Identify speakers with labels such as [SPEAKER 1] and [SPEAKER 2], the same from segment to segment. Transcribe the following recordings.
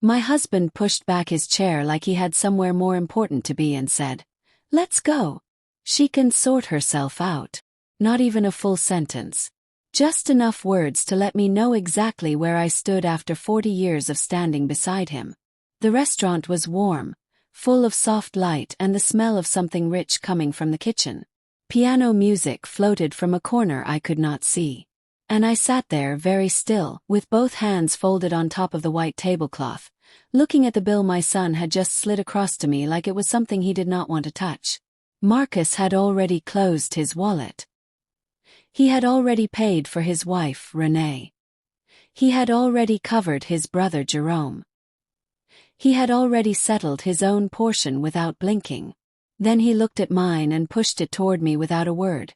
[SPEAKER 1] My husband pushed back his chair like he had somewhere more important to be and said, "Let's go. She can sort herself out." Not even a full sentence. Just enough words to let me know exactly where I stood after 40 years of standing beside him. The restaurant was warm, full of soft light and the smell of something rich coming from the kitchen. Piano music floated from a corner I could not see. And I sat there very still, with both hands folded on top of the white tablecloth, looking at the bill my son had just slid across to me like it was something he did not want to touch. Marcus had already closed his wallet. He had already paid for his wife, Renee. He had already covered his brother Jerome. He had already settled his own portion without blinking. Then he looked at mine and pushed it toward me without a word.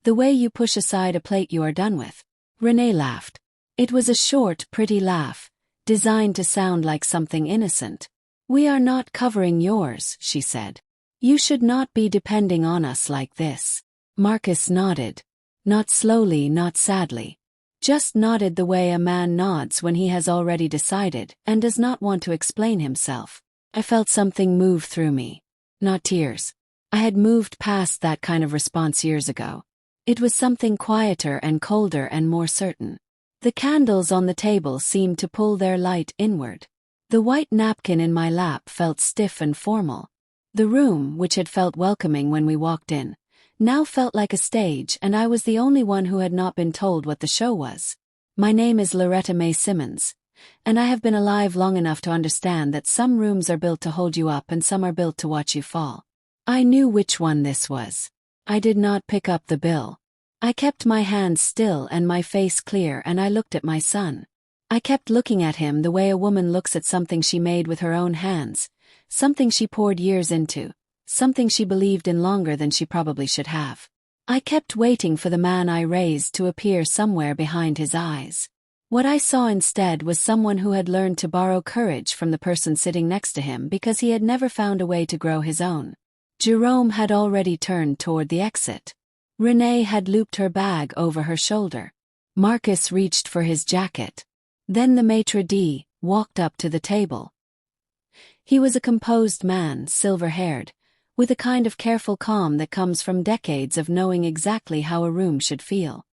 [SPEAKER 1] The way you push aside a plate you are done with. Renee laughed. It was a short, pretty laugh, designed to sound like something innocent. "We are not covering yours," she said. "You should not be depending on us like this." Marcus nodded. Not slowly, not sadly. Just nodded the way a man nods when he has already decided and does not want to explain himself. I felt something move through me. Not tears. I had moved past that kind of response years ago. It was something quieter and colder and more certain. The candles on the table seemed to pull their light inward. The white napkin in my lap felt stiff and formal. The room, which had felt welcoming when we walked in, now felt like a stage, and I was the only one who had not been told what the show was. My name is Loretta Mae Simmons, and I have been alive long enough to understand that some rooms are built to hold you up and some are built to watch you fall. I knew which one this was. I did not pick up the bill. I kept my hands still and my face clear, and I looked at my son. I kept looking at him the way a woman looks at something she made with her own hands, something she poured years into, something she believed in longer than she probably should have. I kept waiting for the man I raised to appear somewhere behind his eyes. What I saw instead was someone who had learned to borrow courage from the person sitting next to him because he had never found a way to grow his own. Jerome had already turned toward the exit. Renee had looped her bag over her shoulder. Marcus reached for his jacket. Then the maitre d' walked up to the table. He was a composed man, silver-haired, with a kind of careful calm that comes from decades of knowing exactly how a room should feel.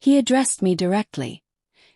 [SPEAKER 1] He addressed me directly,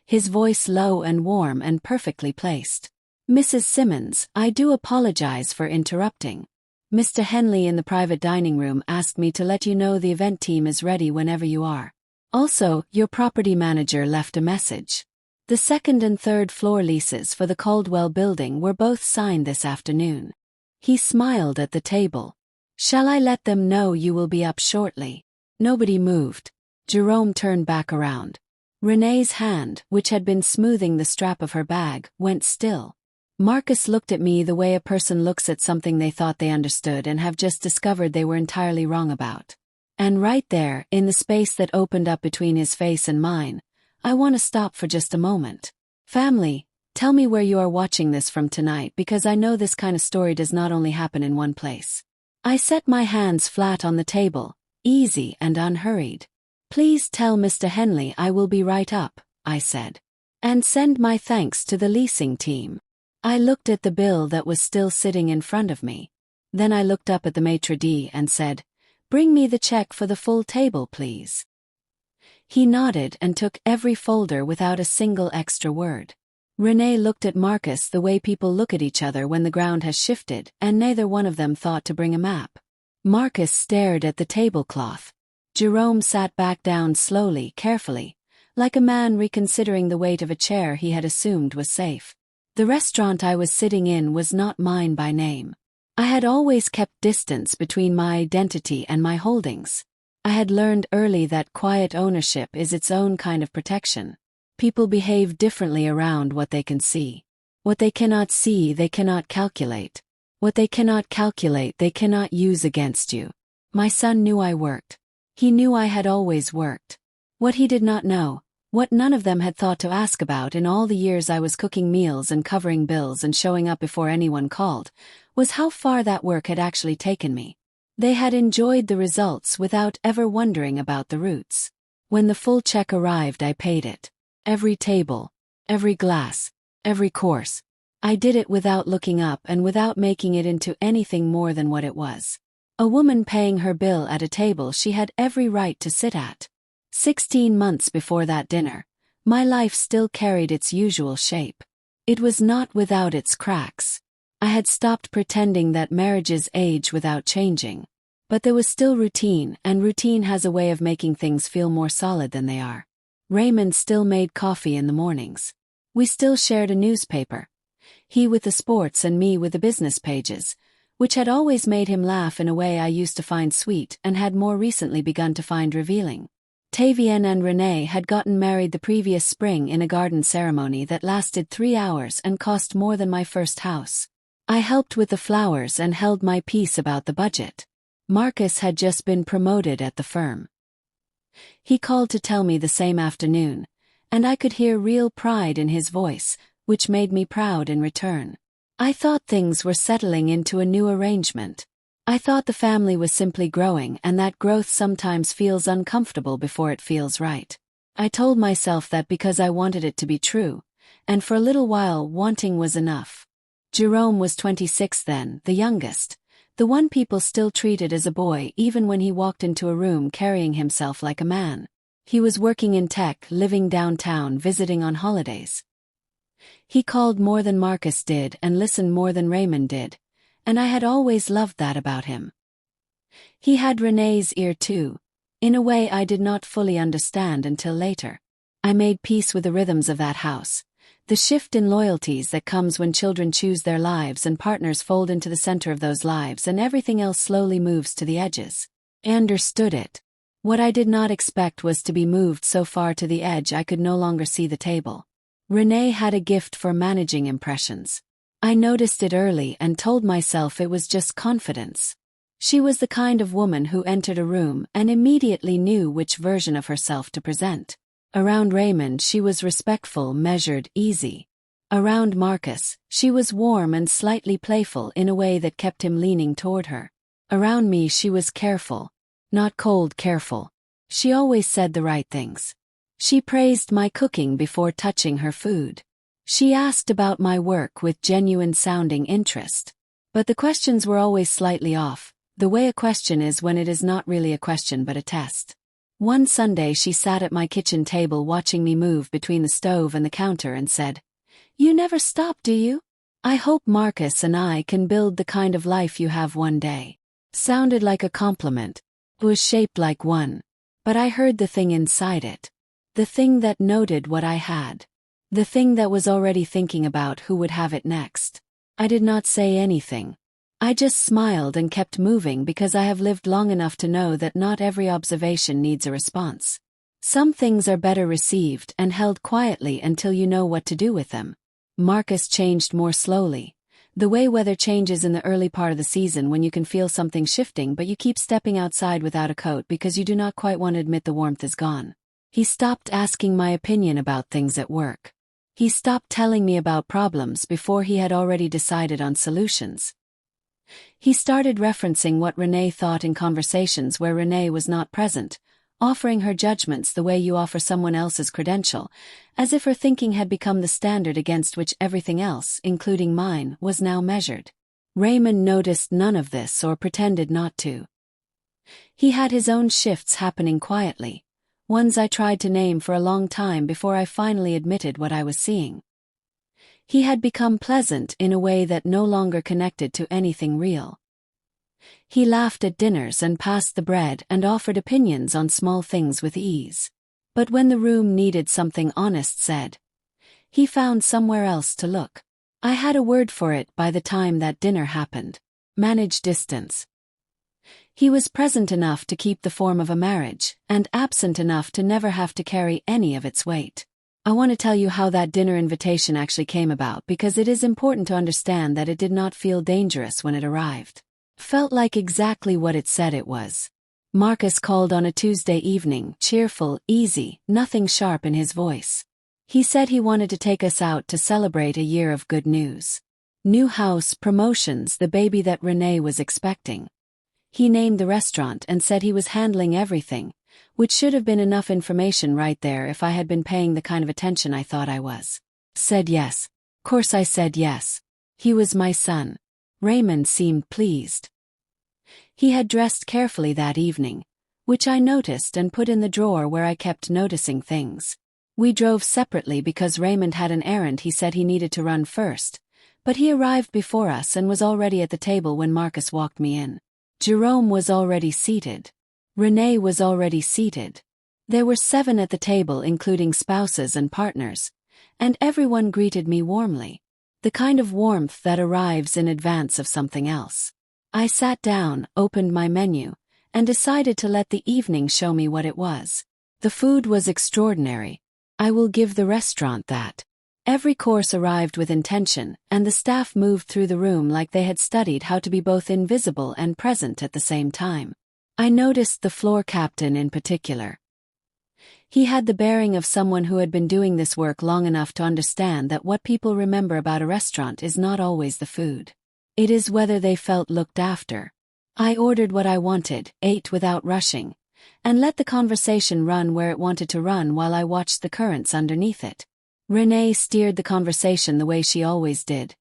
[SPEAKER 1] his voice low and warm and perfectly placed. "Mrs. Simmons, I do apologize for interrupting. Mr. Henley in the private dining room asked me to let you know the event team is ready whenever you are. Also, your property manager left a message. The second and third floor leases for the Caldwell building were both signed this afternoon." He smiled at the table. "Shall I let them know you will be up shortly?" Nobody moved. Jerome turned back around. Renee's hand, which had been smoothing the strap of her bag, went still. Marcus looked at me the way a person looks at something they thought they understood and have just discovered they were entirely wrong about. And right there, in the space that opened up between his face and mine, I want to stop for just a moment. "Family, tell me where you are watching this from tonight, because I know this kind of story does not only happen in one place." I set my hands flat on the table, easy and unhurried. "Please tell Mr. Henley I will be right up," I said. "And send my thanks to the leasing team." I looked at the bill that was still sitting in front of me. Then I looked up at the maitre d' and said, "Bring me the check for the full table, please." He nodded and took every folder without a single extra word. Renee looked at Marcus the way people look at each other when the ground has shifted, and neither one of them thought to bring a map. Marcus stared at the tablecloth. Jerome sat back down slowly, carefully, like a man reconsidering the weight of a chair he had assumed was safe. The restaurant I was sitting in was not mine by name. I had always kept distance between my identity and my holdings. I had learned early that quiet ownership is its own kind of protection. People behave differently around what they can see. What they cannot see, they cannot calculate. What they cannot calculate, they cannot use against you. My son knew I worked. He knew I had always worked. What he did not know, what none of them had thought to ask about in all the years I was cooking meals and covering bills and showing up before anyone called, was how far that work had actually taken me. They had enjoyed the results without ever wondering about the roots. When the full check arrived, I paid it. Every table, every glass, every course. I did it without looking up and without making it into anything more than what it was. A woman paying her bill at a table she had every right to sit at. 16 months before that dinner, my life still carried its usual shape. It was not without its cracks. I had stopped pretending that marriages age without changing. But there was still routine, and routine has a way of making things feel more solid than they are. Raymond still made coffee in the mornings. We still shared a newspaper. He with the sports and me with the business pages, which had always made him laugh in a way I used to find sweet and had more recently begun to find revealing. Tavienne and Renee had gotten married the previous spring in a garden ceremony that lasted 3 hours and cost more than my first house. I helped with the flowers and held my peace about the budget. Marcus had just been promoted at the firm. He called to tell me the same afternoon, and I could hear real pride in his voice, which made me proud in return. I thought things were settling into a new arrangement. I thought the family was simply growing, and that growth sometimes feels uncomfortable before it feels right. I told myself that because I wanted it to be true, and for a little while wanting was enough. Jerome was 26 then, the youngest, the one people still treated as a boy even when he walked into a room carrying himself like a man. He was working in tech, living downtown, visiting on holidays. He called more than Marcus did and listened more than Raymond did, and I had always loved that about him. He had Renee's ear too, in a way I did not fully understand until later. I made peace with the rhythms of that house. The shift in loyalties that comes when children choose their lives and partners fold into the center of those lives and everything else slowly moves to the edges. I understood it. What I did not expect was to be moved so far to the edge I could no longer see the table. Renee had a gift for managing impressions. I noticed it early and told myself it was just confidence. She was the kind of woman who entered a room and immediately knew which version of herself to present. Around Raymond she was respectful, measured, easy. Around Marcus, she was warm and slightly playful in a way that kept him leaning toward her. Around me she was careful. Not cold, careful. She always said the right things. She praised my cooking before touching her food. She asked about my work with genuine-sounding interest. But the questions were always slightly off, the way a question is when it is not really a question but a test. One Sunday she sat at my kitchen table watching me move between the stove and the counter and said, "You never stop, do you? I hope Marcus and I can build the kind of life you have one day." Sounded like a compliment. It was shaped like one. But I heard the thing inside it. The thing that noted what I had. The thing that was already thinking about who would have it next. I did not say anything. I just smiled and kept moving because I have lived long enough to know that not every observation needs a response. Some things are better received and held quietly until you know what to do with them. Marcus changed more slowly. The way weather changes in the early part of the season when you can feel something shifting but you keep stepping outside without a coat because you do not quite want to admit the warmth is gone. He stopped asking my opinion about things at work. He stopped telling me about problems before he had already decided on solutions. He started referencing what Renee thought in conversations where Renee was not present, offering her judgments the way you offer someone else's credential, as if her thinking had become the standard against which everything else, including mine, was now measured. Raymond noticed none of this or pretended not to. He had his own shifts happening quietly, ones I tried to name for a long time before I finally admitted what I was seeing. He had become pleasant in a way that no longer connected to anything real. He laughed at dinners and passed the bread and offered opinions on small things with ease. But when the room needed something honest said, he found somewhere else to look. I had a word for it by the time that dinner happened. Manage distance. He was present enough to keep the form of a marriage, and absent enough to never have to carry any of its weight. I want to tell you how that dinner invitation actually came about because it is important to understand that it did not feel dangerous when it arrived. Felt like exactly what it said it was. Marcus called on a Tuesday evening, cheerful, easy, nothing sharp in his voice. He said he wanted to take us out to celebrate a year of good news. New house, promotions, the baby that Renee was expecting. He named the restaurant and said he was handling everything, which should have been enough information right there if I had been paying the kind of attention I thought I was. Said yes. Course I said yes. He was my son. Raymond seemed pleased. He had dressed carefully that evening, which I noticed and put in the drawer where I kept noticing things. We drove separately because Raymond had an errand he said he needed to run first, but he arrived before us and was already at the table when Marcus walked me in. Jerome was already seated. Renee was already seated. There were 7 at the table including spouses and partners, and everyone greeted me warmly. The kind of warmth that arrives in advance of something else. I sat down, opened my menu, and decided to let the evening show me what it was. The food was extraordinary. I will give the restaurant that. Every course arrived with intention, and the staff moved through the room like they had studied how to be both invisible and present at the same time. I noticed the floor captain in particular. He had the bearing of someone who had been doing this work long enough to understand that what people remember about a restaurant is not always the food. It is whether they felt looked after. I ordered what I wanted, ate without rushing, and let the conversation run where it wanted to run while I watched the currents underneath it. Renee steered the conversation the way she always did,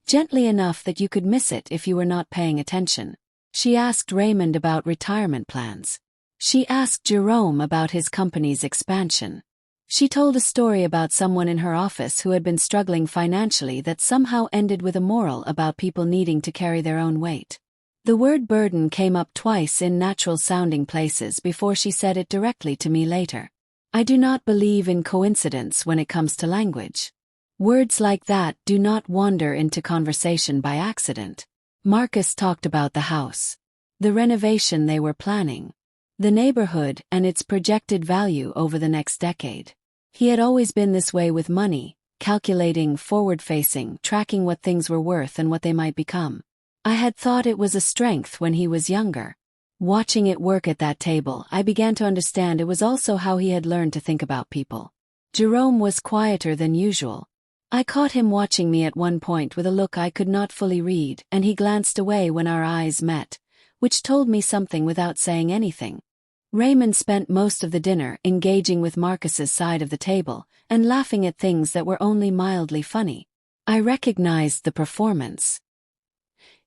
[SPEAKER 1] gently enough that you could miss it if you were not paying attention. She asked Raymond about retirement plans. She asked Jerome about his company's expansion. She told a story about someone in her office who had been struggling financially that somehow ended with a moral about people needing to carry their own weight. The word burden came up twice in natural-sounding places before she said it directly to me later. I do not believe in coincidence when it comes to language. Words like that do not wander into conversation by accident. Marcus talked about the house, the renovation they were planning, the neighborhood and its projected value over the next decade. He had always been this way with money, calculating, forward-facing, tracking what things were worth and what they might become. I had thought it was a strength when he was younger. Watching it work at that table, I began to understand it was also how he had learned to think about people. Jerome was quieter than usual. I caught him watching me at one point with a look I could not fully read, and he glanced away when our eyes met, which told me something without saying anything. Raymond spent most of the dinner engaging with Marcus's side of the table and laughing at things that were only mildly funny. I recognized the performance.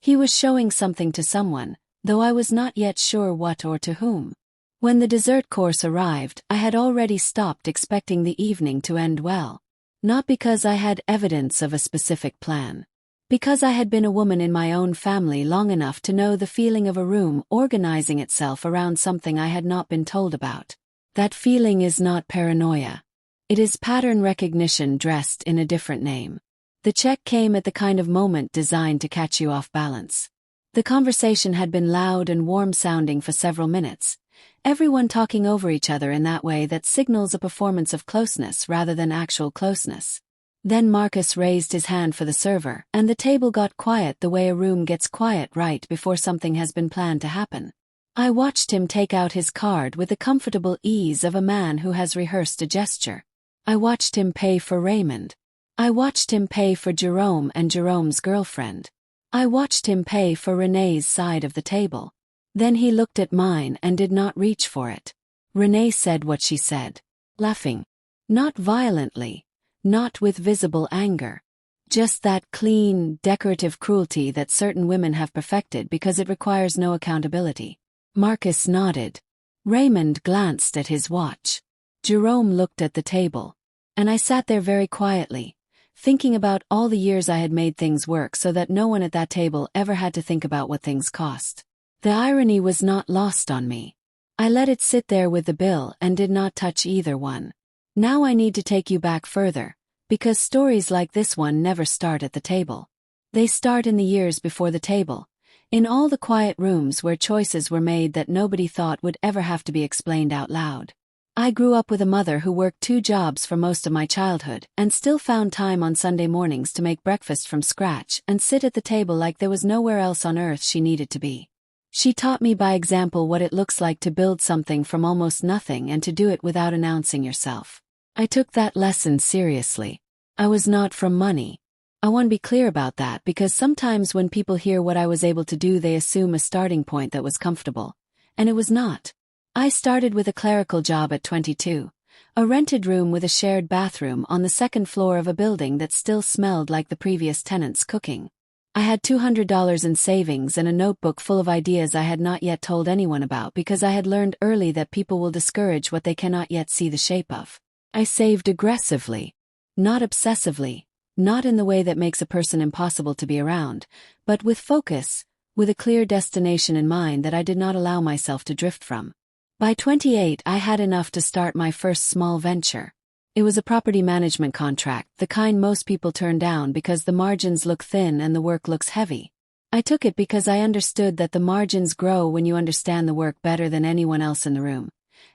[SPEAKER 1] He was showing something to someone, though I was not yet sure what or to whom. When the dessert course arrived, I had already stopped expecting the evening to end well. Not because I had evidence of a specific plan. Because I had been a woman in my own family long enough to know the feeling of a room organizing itself around something I had not been told about. That feeling is not paranoia. It is pattern recognition dressed in a different name. The check came at the kind of moment designed to catch you off balance. The conversation had been loud and warm-sounding for several minutes, everyone talking over each other in that way that signals a performance of closeness rather than actual closeness. Then Marcus raised his hand for the server, and the table got quiet the way a room gets quiet right before something has been planned to happen. I watched him take out his card with the comfortable ease of a man who has rehearsed a gesture. I watched him pay for Raymond. I watched him pay for Jerome and Jerome's girlfriend. I watched him pay for Renee's side of the table. Then he looked at mine and did not reach for it. Renee said what she said, laughing. Not violently. Not with visible anger. Just that clean, decorative cruelty that certain women have perfected because it requires no accountability. Marcus nodded. Raymond glanced at his watch. Jerome looked at the table. And I sat there very quietly, thinking about all the years I had made things work so that no one at that table ever had to think about what things cost. The irony was not lost on me. I let it sit there with the bill and did not touch either one. Now I need to take you back further, because stories like this one never start at the table. They start in the years before the table, in all the quiet rooms where choices were made that nobody thought would ever have to be explained out loud. I grew up with a mother who worked 2 jobs for most of my childhood and still found time on Sunday mornings to make breakfast from scratch and sit at the table like there was nowhere else on earth she needed to be. She taught me by example what it looks like to build something from almost nothing and to do it without announcing yourself. I took that lesson seriously. I was not from money. I want to be clear about that because sometimes when people hear what I was able to do they assume a starting point that was comfortable. And it was not. I started with a clerical job at 22, a rented room with a shared bathroom on the second floor of a building that still smelled like the previous tenant's cooking. I had $200 in savings and a notebook full of ideas I had not yet told anyone about because I had learned early that people will discourage what they cannot yet see the shape of. I saved aggressively, not obsessively, not in the way that makes a person impossible to be around, but with focus, with a clear destination in mind that I did not allow myself to drift from. By 28, I had enough to start my first small venture. It was a property management contract, the kind most people turn down because the margins look thin and the work looks heavy. I took it because I understood that the margins grow when you understand the work better than anyone else in the room,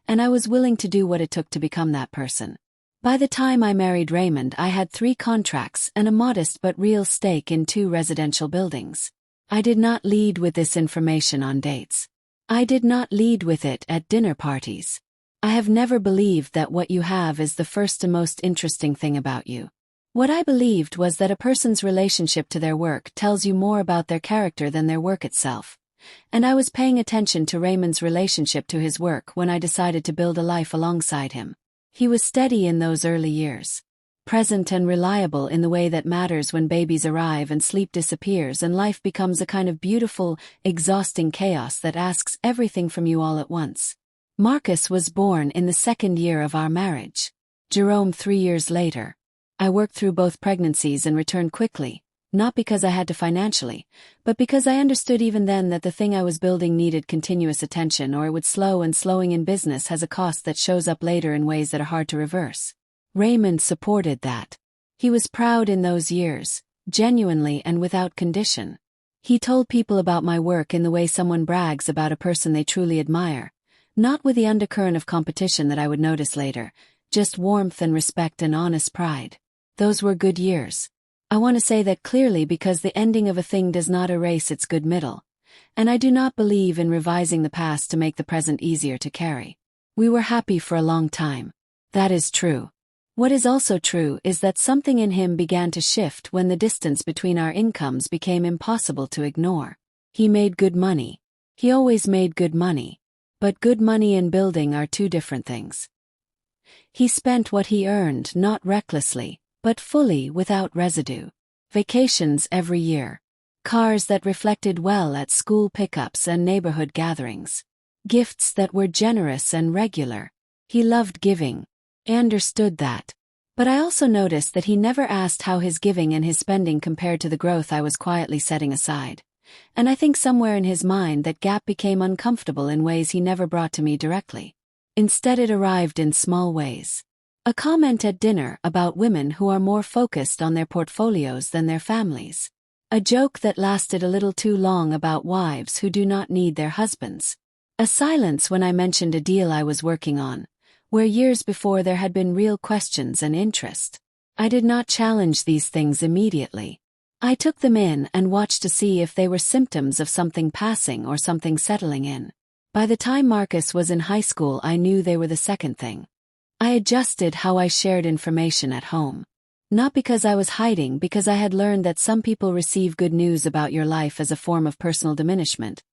[SPEAKER 1] and I was willing to do what it took to become that person. By the time I married Raymond, I had 3 contracts and a modest but real stake in 2 residential buildings. I did not lead with this information on dates. I did not lead with it at dinner parties. I have never believed that what you have is the first and most interesting thing about you. What I believed was that a person's relationship to their work tells you more about their character than their work itself. And I was paying attention to Raymond's relationship to his work when I decided to build a life alongside him. He was steady in those early years, present and reliable in the way that matters when babies arrive and sleep disappears and life becomes a kind of beautiful, exhausting chaos that asks everything from you all at once. Marcus was born in the 2nd year of our marriage. Jerome 3 years later. I worked through both pregnancies and returned quickly, not because I had to financially, but because I understood even then that the thing I was building needed continuous attention or it would slow, and slowing in business has a cost that shows up later in ways that are hard to reverse. Raymond supported that. He was proud in those years, genuinely and without condition. He told people about my work in the way someone brags about a person they truly admire, not with the undercurrent of competition that I would notice later, just warmth and respect and honest pride. Those were good years. I want to say that clearly because the ending of a thing does not erase its good middle, and I do not believe in revising the past to make the present easier to carry. We were happy for a long time. That is true. What is also true is that something in him began to shift when the distance between our incomes became impossible to ignore. He made good money. He always made good money. But good money and building are 2 different things. He spent what he earned not recklessly, but fully without residue. Vacations every year. Cars that reflected well at school pickups and neighborhood gatherings. Gifts that were generous and regular. He loved giving. I understood that. But I also noticed that he never asked how his giving and his spending compared to the growth I was quietly setting aside. And I think somewhere in his mind that gap became uncomfortable in ways he never brought to me directly. Instead, it arrived in small ways. A comment at dinner about women who are more focused on their portfolios than their families. A joke that lasted a little too long about wives who do not need their husbands. A silence when I mentioned a deal I was working on, where years before there had been real questions and interest. I did not challenge these things immediately. I took them in and watched to see if they were symptoms of something passing or something settling in. By the time Marcus was in high school, I knew they were the second thing. I adjusted how I shared information at home. Not because I was hiding, because I had learned that some people receive good news about your life as a form of personal diminishment,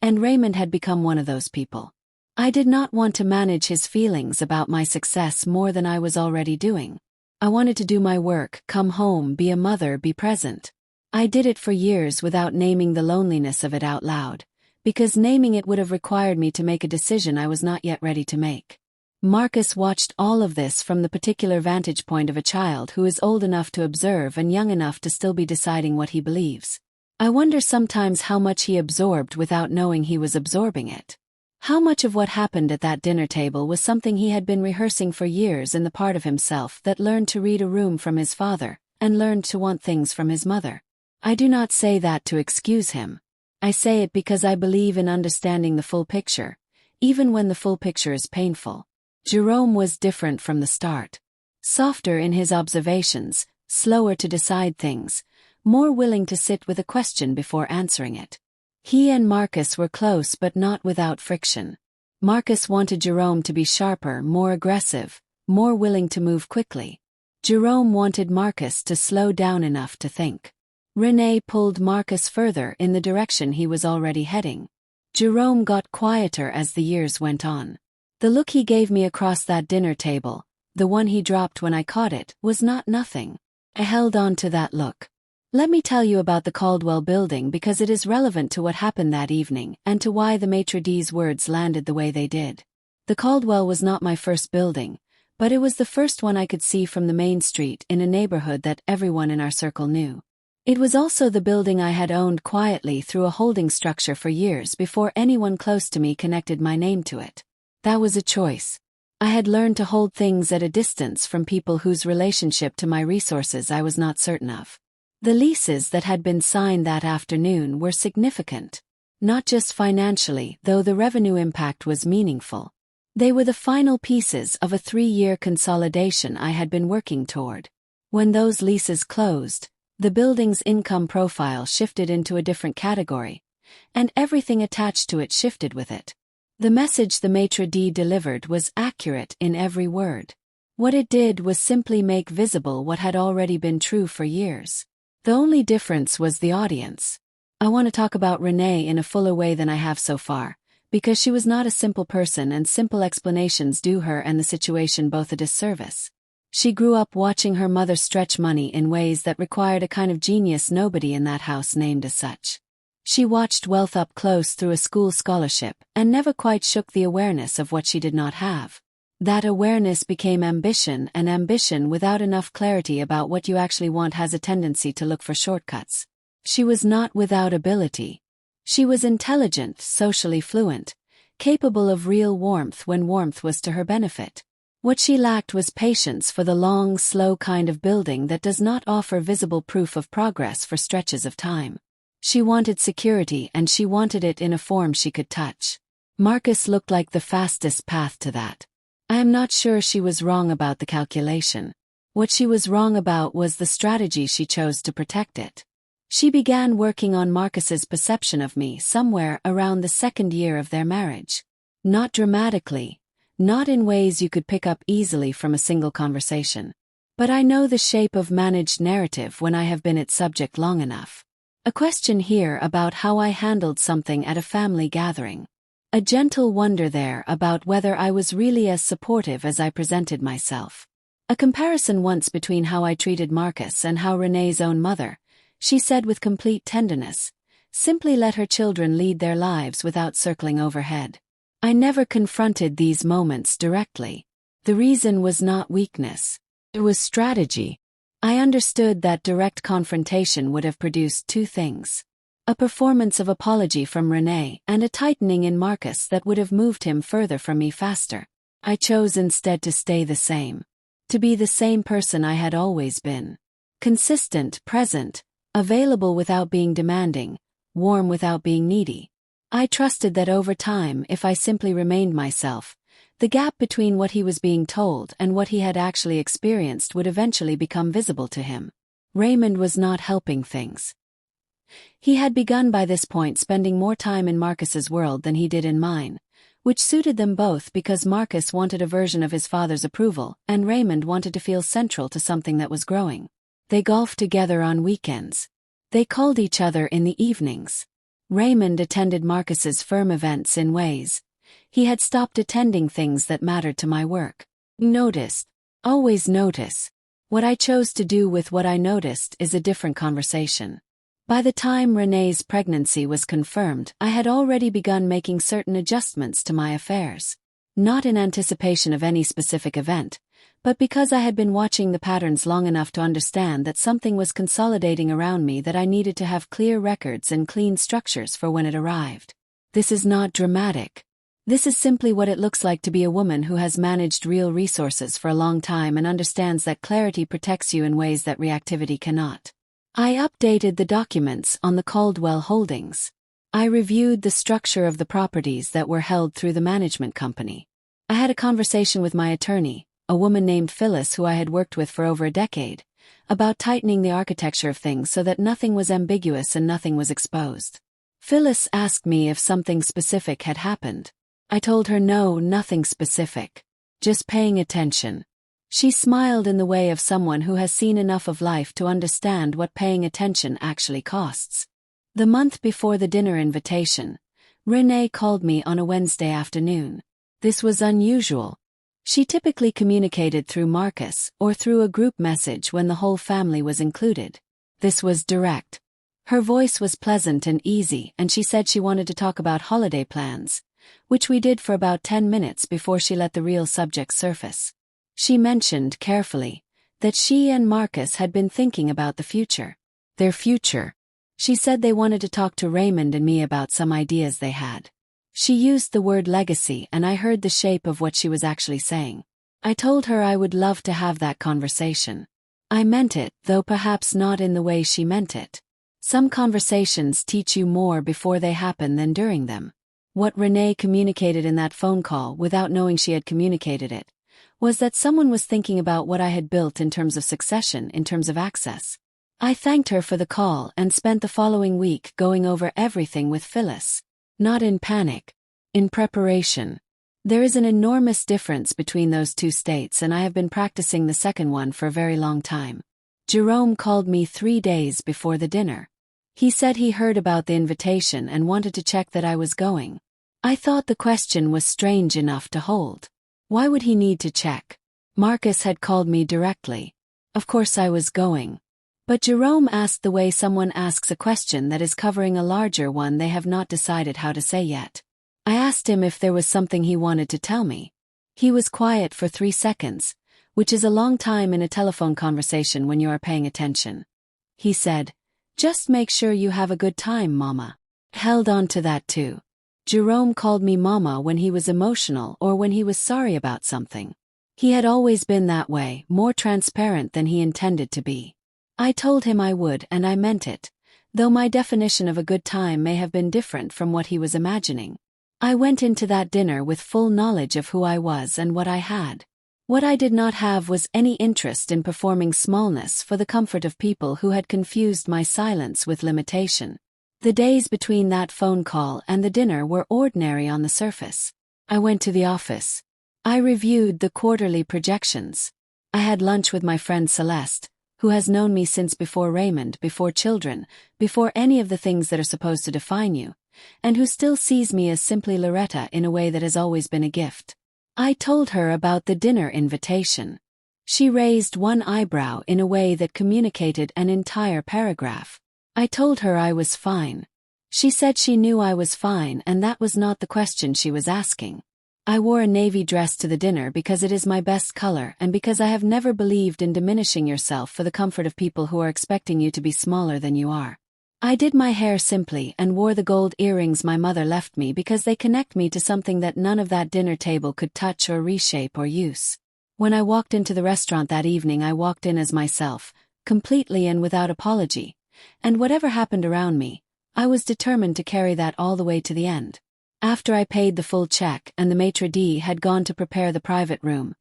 [SPEAKER 1] and Raymond had become one of those people. I did not want to manage his feelings about my success more than I was already doing. I wanted to do my work, come home, be a mother, be present. I did it for years without naming the loneliness of it out loud, because naming it would have required me to make a decision I was not yet ready to make. Marcus watched all of this from the particular vantage point of a child who is old enough to observe and young enough to still be deciding what he believes. I wonder sometimes how much he absorbed without knowing he was absorbing it. How much of what happened at that dinner table was something he had been rehearsing for years in the part of himself that learned to read a room from his father, and learned to want things from his mother. I do not say that to excuse him. I say it because I believe in understanding the full picture, even when the full picture is painful. Jerome was different from the start. Softer in his observations, slower to decide things, more willing to sit with a question before answering it. He and Marcus were close but not without friction. Marcus wanted Jerome to be sharper, more aggressive, more willing to move quickly. Jerome wanted Marcus to slow down enough to think. Renee pulled Marcus further in the direction he was already heading. Jerome got quieter as the years went on. The look he gave me across that dinner table, the one he dropped when I caught it, was not nothing. I held on to that look. Let me tell you about the Caldwell building because it is relevant to what happened that evening and to why the maitre d's words landed the way they did. The Caldwell was not my first building, but it was the first one I could see from the main street in a neighborhood that everyone in our circle knew. It was also the building I had owned quietly through a holding structure for years before anyone close to me connected my name to it. That was a choice. I had learned to hold things at a distance from people whose relationship to my resources I was not certain of. The leases that had been signed that afternoon were significant. Not just financially, though the revenue impact was meaningful. They were the final pieces of a 3-year consolidation I had been working toward. When those leases closed, the building's income profile shifted into a different category, and everything attached to it shifted with it. The message the maitre d' delivered was accurate in every word. What it did was simply make visible what had already been true for years. The only difference was the audience. I want to talk about Renee in a fuller way than I have so far, because she was not a simple person and simple explanations do her and the situation both a disservice. She grew up watching her mother stretch money in ways that required a kind of genius nobody in that house named as such. She watched wealth up close through a school scholarship and never quite shook the awareness of what she did not have. That awareness became ambition, and ambition without enough clarity about what you actually want has a tendency to look for shortcuts. She was not without ability. She was intelligent, socially fluent, capable of real warmth when warmth was to her benefit. What she lacked was patience for the long, slow kind of building that does not offer visible proof of progress for stretches of time. She wanted security, and she wanted it in a form she could touch. Marcus looked like the fastest path to that. I am not sure she was wrong about the calculation. What she was wrong about was the strategy she chose to protect it. She began working on Marcus's perception of me somewhere around the 2nd year of their marriage. Not dramatically, not in ways you could pick up easily from a single conversation. But I know the shape of managed narrative when I have been its subject long enough. A question here about how I handled something at a family gathering. A gentle wonder there about whether I was really as supportive as I presented myself. A comparison once between how I treated Marcus and how Renee's own mother, she said with complete tenderness, simply let her children lead their lives without circling overhead. I never confronted these moments directly. The reason was not weakness. It was strategy. I understood that direct confrontation would have produced 2 things. A performance of apology from Renee and a tightening in Marcus that would have moved him further from me faster. I chose instead to stay the same. To be the same person I had always been. Consistent, present, available without being demanding, warm without being needy. I trusted that over time, if I simply remained myself, the gap between what he was being told and what he had actually experienced would eventually become visible to him. Raymond was not helping things. He had begun by this point spending more time in Marcus's world than he did in mine, which suited them both because Marcus wanted a version of his father's approval and Raymond wanted to feel central to something that was growing. They golfed together on weekends. They called each other in the evenings. Raymond attended Marcus's firm events in ways. He had stopped attending things that mattered to my work. Noticed. Always notice. What I chose to do with what I noticed is a different conversation. By the time Renee's pregnancy was confirmed, I had already begun making certain adjustments to my affairs. Not in anticipation of any specific event, but because I had been watching the patterns long enough to understand that something was consolidating around me that I needed to have clear records and clean structures for when it arrived. This is not dramatic. This is simply what it looks like to be a woman who has managed real resources for a long time and understands that clarity protects you in ways that reactivity cannot. I updated the documents on the Caldwell holdings. I reviewed the structure of the properties that were held through the management company. I had a conversation with my attorney, a woman named Phyllis who I had worked with for over a decade, about tightening the architecture of things so that nothing was ambiguous and nothing was exposed. Phyllis asked me if something specific had happened. I told her no, nothing specific. Just paying attention. She smiled in the way of someone who has seen enough of life to understand what paying attention actually costs. The month before the dinner invitation, Renee called me on a Wednesday afternoon. This was unusual. She typically communicated through Marcus or through a group message when the whole family was included. This was direct. Her voice was pleasant and easy, and she said she wanted to talk about holiday plans, which we did for about 10 minutes before she let the real subject surface. She mentioned, carefully, that she and Marcus had been thinking about the future. Their future. She said they wanted to talk to Raymond and me about some ideas they had. She used the word legacy, and I heard the shape of what she was actually saying. I told her I would love to have that conversation. I meant it, though perhaps not in the way she meant it. Some conversations teach you more before they happen than during them. What Renee communicated in that phone call, without knowing she had communicated it, was that someone was thinking about what I had built in terms of succession, in terms of access. I thanked her for the call and spent the following week going over everything with Phyllis. Not in panic. In preparation. There is an enormous difference between those two states, and I have been practicing the second one for a very long time. Jerome called me 3 days before the dinner. He said he heard about the invitation and wanted to check that I was going. I thought the question was strange enough to hold. Why would he need to check? Marcus had called me directly. Of course I was going. But Jerome asked the way someone asks a question that is covering a larger one they have not decided how to say yet. I asked him if there was something he wanted to tell me. He was quiet for 3 seconds, which is a long time in a telephone conversation when you are paying attention. He said, "Just make sure you have a good time, Mama." Held on to that too. Jerome called me Mama when he was emotional or when he was sorry about something. He had always been that way, more transparent than he intended to be. I told him I would, and I meant it, though my definition of a good time may have been different from what he was imagining. I went into that dinner with full knowledge of who I was and what I had. What I did not have was any interest in performing smallness for the comfort of people who had confused my silence with limitation. The days between that phone call and the dinner were ordinary on the surface. I went to the office. I reviewed the quarterly projections. I had lunch with my friend Celeste, who has known me since before Raymond, before children, before any of the things that are supposed to define you, and who still sees me as simply Loretta in a way that has always been a gift. I told her about the dinner invitation. She raised one eyebrow in a way that communicated an entire paragraph. I told her I was fine. She said she knew I was fine, and that was not the question she was asking. I wore a navy dress to the dinner because it is my best color and because I have never believed in diminishing yourself for the comfort of people who are expecting you to be smaller than you are. I did my hair simply and wore the gold earrings my mother left me because they connect me to something that none of that dinner table could touch or reshape or use. When I walked into the restaurant that evening, I walked in as myself, completely and without apology, and whatever happened around me, I was determined to carry that all the way to the end. After I paid the full check and the maitre d' had gone to prepare the private room,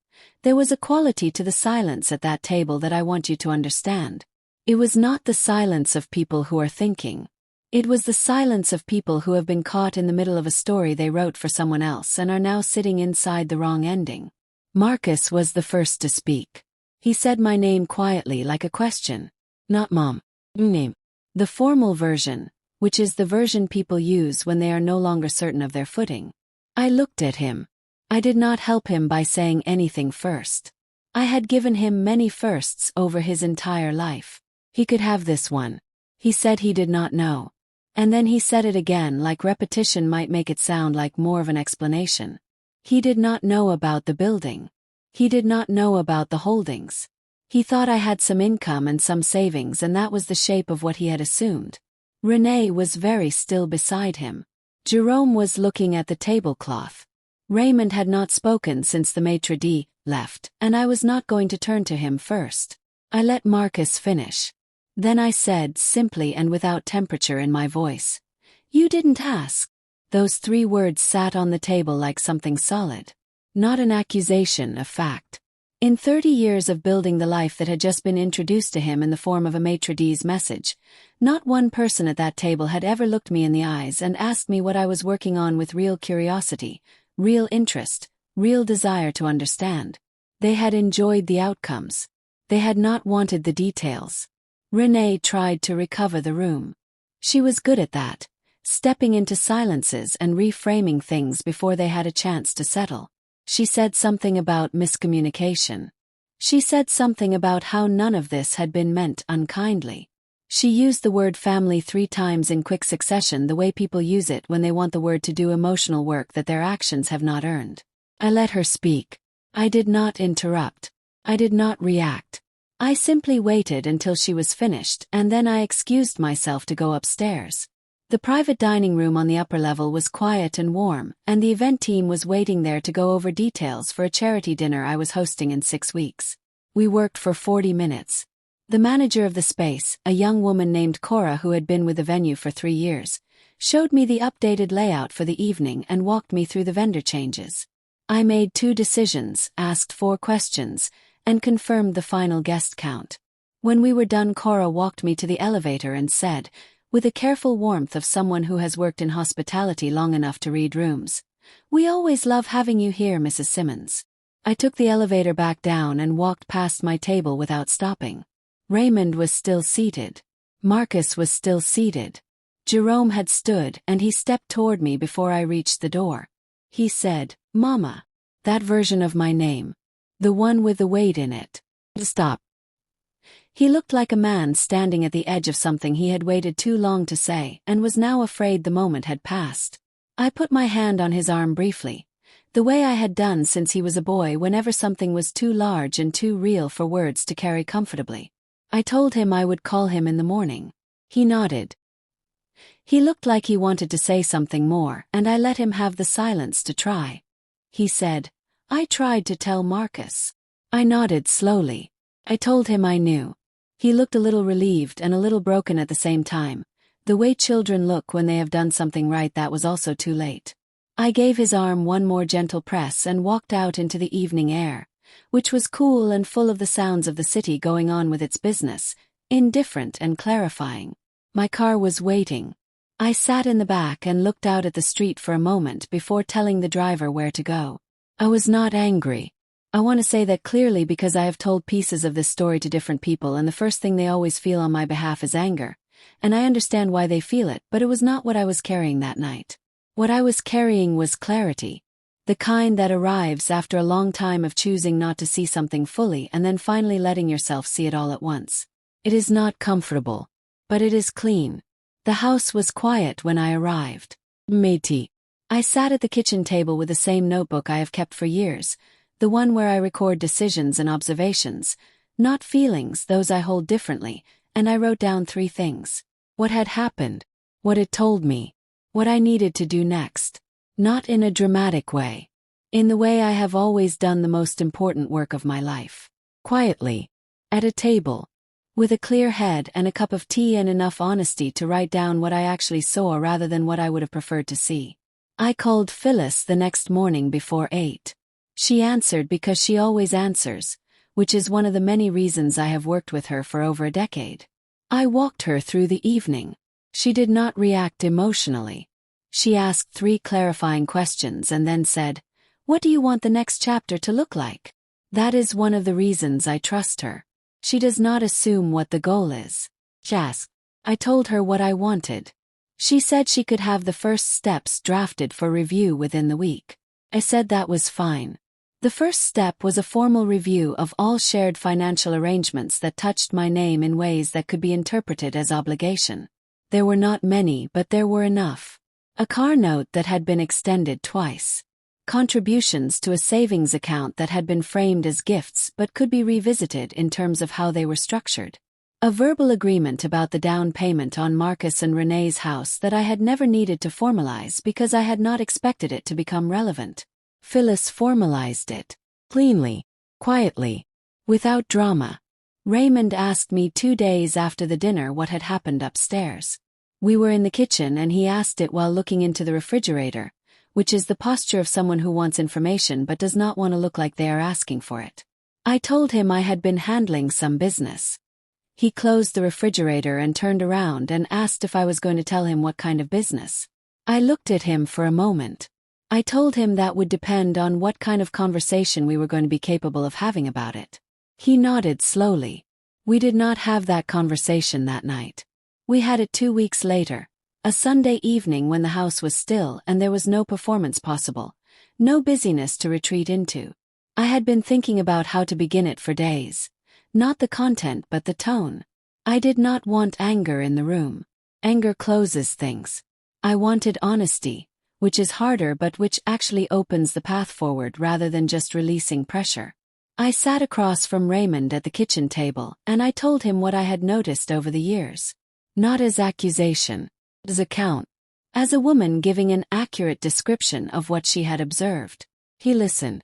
[SPEAKER 1] there was a quality to the silence at that table that I want you to understand. It was not the silence of people who are thinking. It was the silence of people who have been caught in the middle of a story they wrote for someone else and are now sitting inside the wrong ending. Marcus was the first to speak. He said my name quietly like a question. Not Mom. Name. The formal version, which is the version people use when they are no longer certain of their footing. I looked at him. I did not help him by saying anything first. I had given him many firsts over his entire life. He could have this one. He said he did not know. And then he said it again, like repetition might make it sound like more of an explanation. He did not know about the building. He did not know about the holdings. He thought I had some income and some savings, and that was the shape of what he had assumed. Renee was very still beside him. Jerome was looking at the tablecloth. Raymond had not spoken since the maitre d' left, and I was not going to turn to him first. I let Marcus finish. Then I said, simply and without temperature in my voice, "You didn't ask." Those 3 words sat on the table like something solid. Not an accusation, a fact. In 30 years of building the life that had just been introduced to him in the form of a maitre d's message, not one person at that table had ever looked me in the eyes and asked me what I was working on with real curiosity, real interest, real desire to understand. They had enjoyed the outcomes. They had not wanted the details. Renee tried to recover the room. She was good at that, stepping into silences and reframing things before they had a chance to settle. She said something about miscommunication. She said something about how none of this had been meant unkindly. She used the word family 3 times in quick succession, the way people use it when they want the word to do emotional work that their actions have not earned. I let her speak. I did not interrupt. I did not react. I simply waited until she was finished, and then I excused myself to go upstairs. The private dining room on the upper level was quiet and warm, and the event team was waiting there to go over details for a charity dinner I was hosting in 6 weeks. We worked for 40 minutes. The manager of the space, a young woman named Cora who had been with the venue for 3 years, showed me the updated layout for the evening and walked me through the vendor changes. I made 2 decisions, asked 4 questions, and confirmed the final guest count. When we were done, Cora walked me to the elevator and said, with the careful warmth of someone who has worked in hospitality long enough to read rooms, "We always love having you here, Mrs. Simmons." I took the elevator back down and walked past my table without stopping. Raymond was still seated. Marcus was still seated. Jerome had stood, and he stepped toward me before I reached the door. He said, "Mama." That version of my name. The one with the weight in it. Stop. He looked like a man standing at the edge of something he had waited too long to say, and was now afraid the moment had passed. I put my hand on his arm briefly, the way I had done since he was a boy whenever something was too large and too real for words to carry comfortably. I told him I would call him in the morning. He nodded. He looked like he wanted to say something more, and I let him have the silence to try. He said, "I tried to tell Marcus." I nodded slowly. I told him I knew. He looked a little relieved and a little broken at the same time, the way children look when they have done something right that was also too late. I gave his arm one more gentle press and walked out into the evening air, which was cool and full of the sounds of the city going on with its business, indifferent and clarifying. My car was waiting. I sat in the back and looked out at the street for a moment before telling the driver where to go. I was not angry. I want to say that clearly because I have told pieces of this story to different people, and the first thing they always feel on my behalf is anger, and I understand why they feel it, but it was not what I was carrying that night. What I was carrying was clarity. The kind that arrives after a long time of choosing not to see something fully and then finally letting yourself see it all at once. It is not comfortable, but it is clean. The house was quiet when I arrived. Made tea. I sat at the kitchen table with the same notebook I have kept for years, the one where I record decisions and observations, not feelings, those I hold differently, and I wrote down 3 things. What had happened, what it told me, what I needed to do next. Not in a dramatic way. In the way I have always done the most important work of my life. Quietly. At a table. With a clear head and a cup of tea and enough honesty to write down what I actually saw rather than what I would have preferred to see. I called Phyllis the next morning before 8. She answered because she always answers, which is one of the many reasons I have worked with her for over a decade. I walked her through the evening. She did not react emotionally. She asked 3 clarifying questions and then said, "What do you want the next chapter to look like?" That is one of the reasons I trust her. She does not assume what the goal is. She asked. I told her what I wanted. She said she could have the first steps drafted for review within the week. I said that was fine. The first step was a formal review of all shared financial arrangements that touched my name in ways that could be interpreted as obligation. There were not many, but there were enough. A car note that had been extended twice. Contributions to a savings account that had been framed as gifts but could be revisited in terms of how they were structured. A verbal agreement about the down payment on Marcus and Renee's house that I had never needed to formalize because I had not expected it to become relevant. Phyllis formalized it. Cleanly. Quietly. Without drama. Raymond asked me 2 days after the dinner what had happened upstairs. We were in the kitchen and he asked it while looking into the refrigerator, which is the posture of someone who wants information but does not want to look like they are asking for it. I told him I had been handling some business. He closed the refrigerator and turned around and asked if I was going to tell him what kind of business. I looked at him for a moment. I told him that would depend on what kind of conversation we were going to be capable of having about it. He nodded slowly. We did not have that conversation that night. We had it 2 weeks later, a Sunday evening when the house was still and there was no performance possible, no busyness to retreat into. I had been thinking about how to begin it for days. Not the content but the tone. I did not want anger in the room. Anger closes things. I wanted honesty, which is harder but which actually opens the path forward rather than just releasing pressure. I sat across from Raymond at the kitchen table and I told him what I had noticed over the years. Not as accusation, as account. As a woman giving an accurate description of what she had observed. He listened.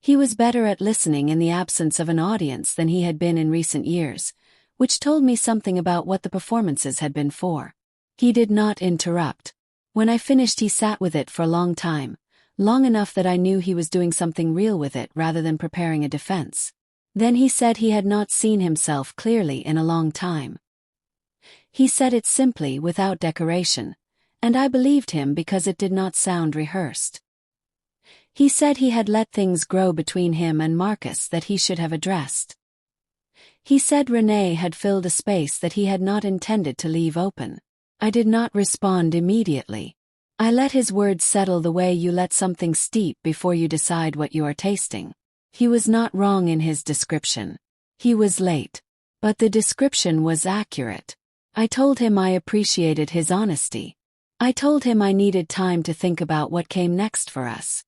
[SPEAKER 1] He was better at listening in the absence of an audience than he had been in recent years, which told me something about what the performances had been for. He did not interrupt. When I finished, he sat with it for a long time, long enough that I knew he was doing something real with it rather than preparing a defense. Then he said he had not seen himself clearly in a long time. He said it simply, without decoration, and I believed him because it did not sound rehearsed. He said he had let things grow between him and Marcus that he should have addressed. He said Renee had filled a space that he had not intended to leave open. I did not respond immediately. I let his words settle the way you let something steep before you decide what you are tasting. He was not wrong in his description. He was late. But the description was accurate. I told him I appreciated his honesty. I told him I needed time to think about what came next for us.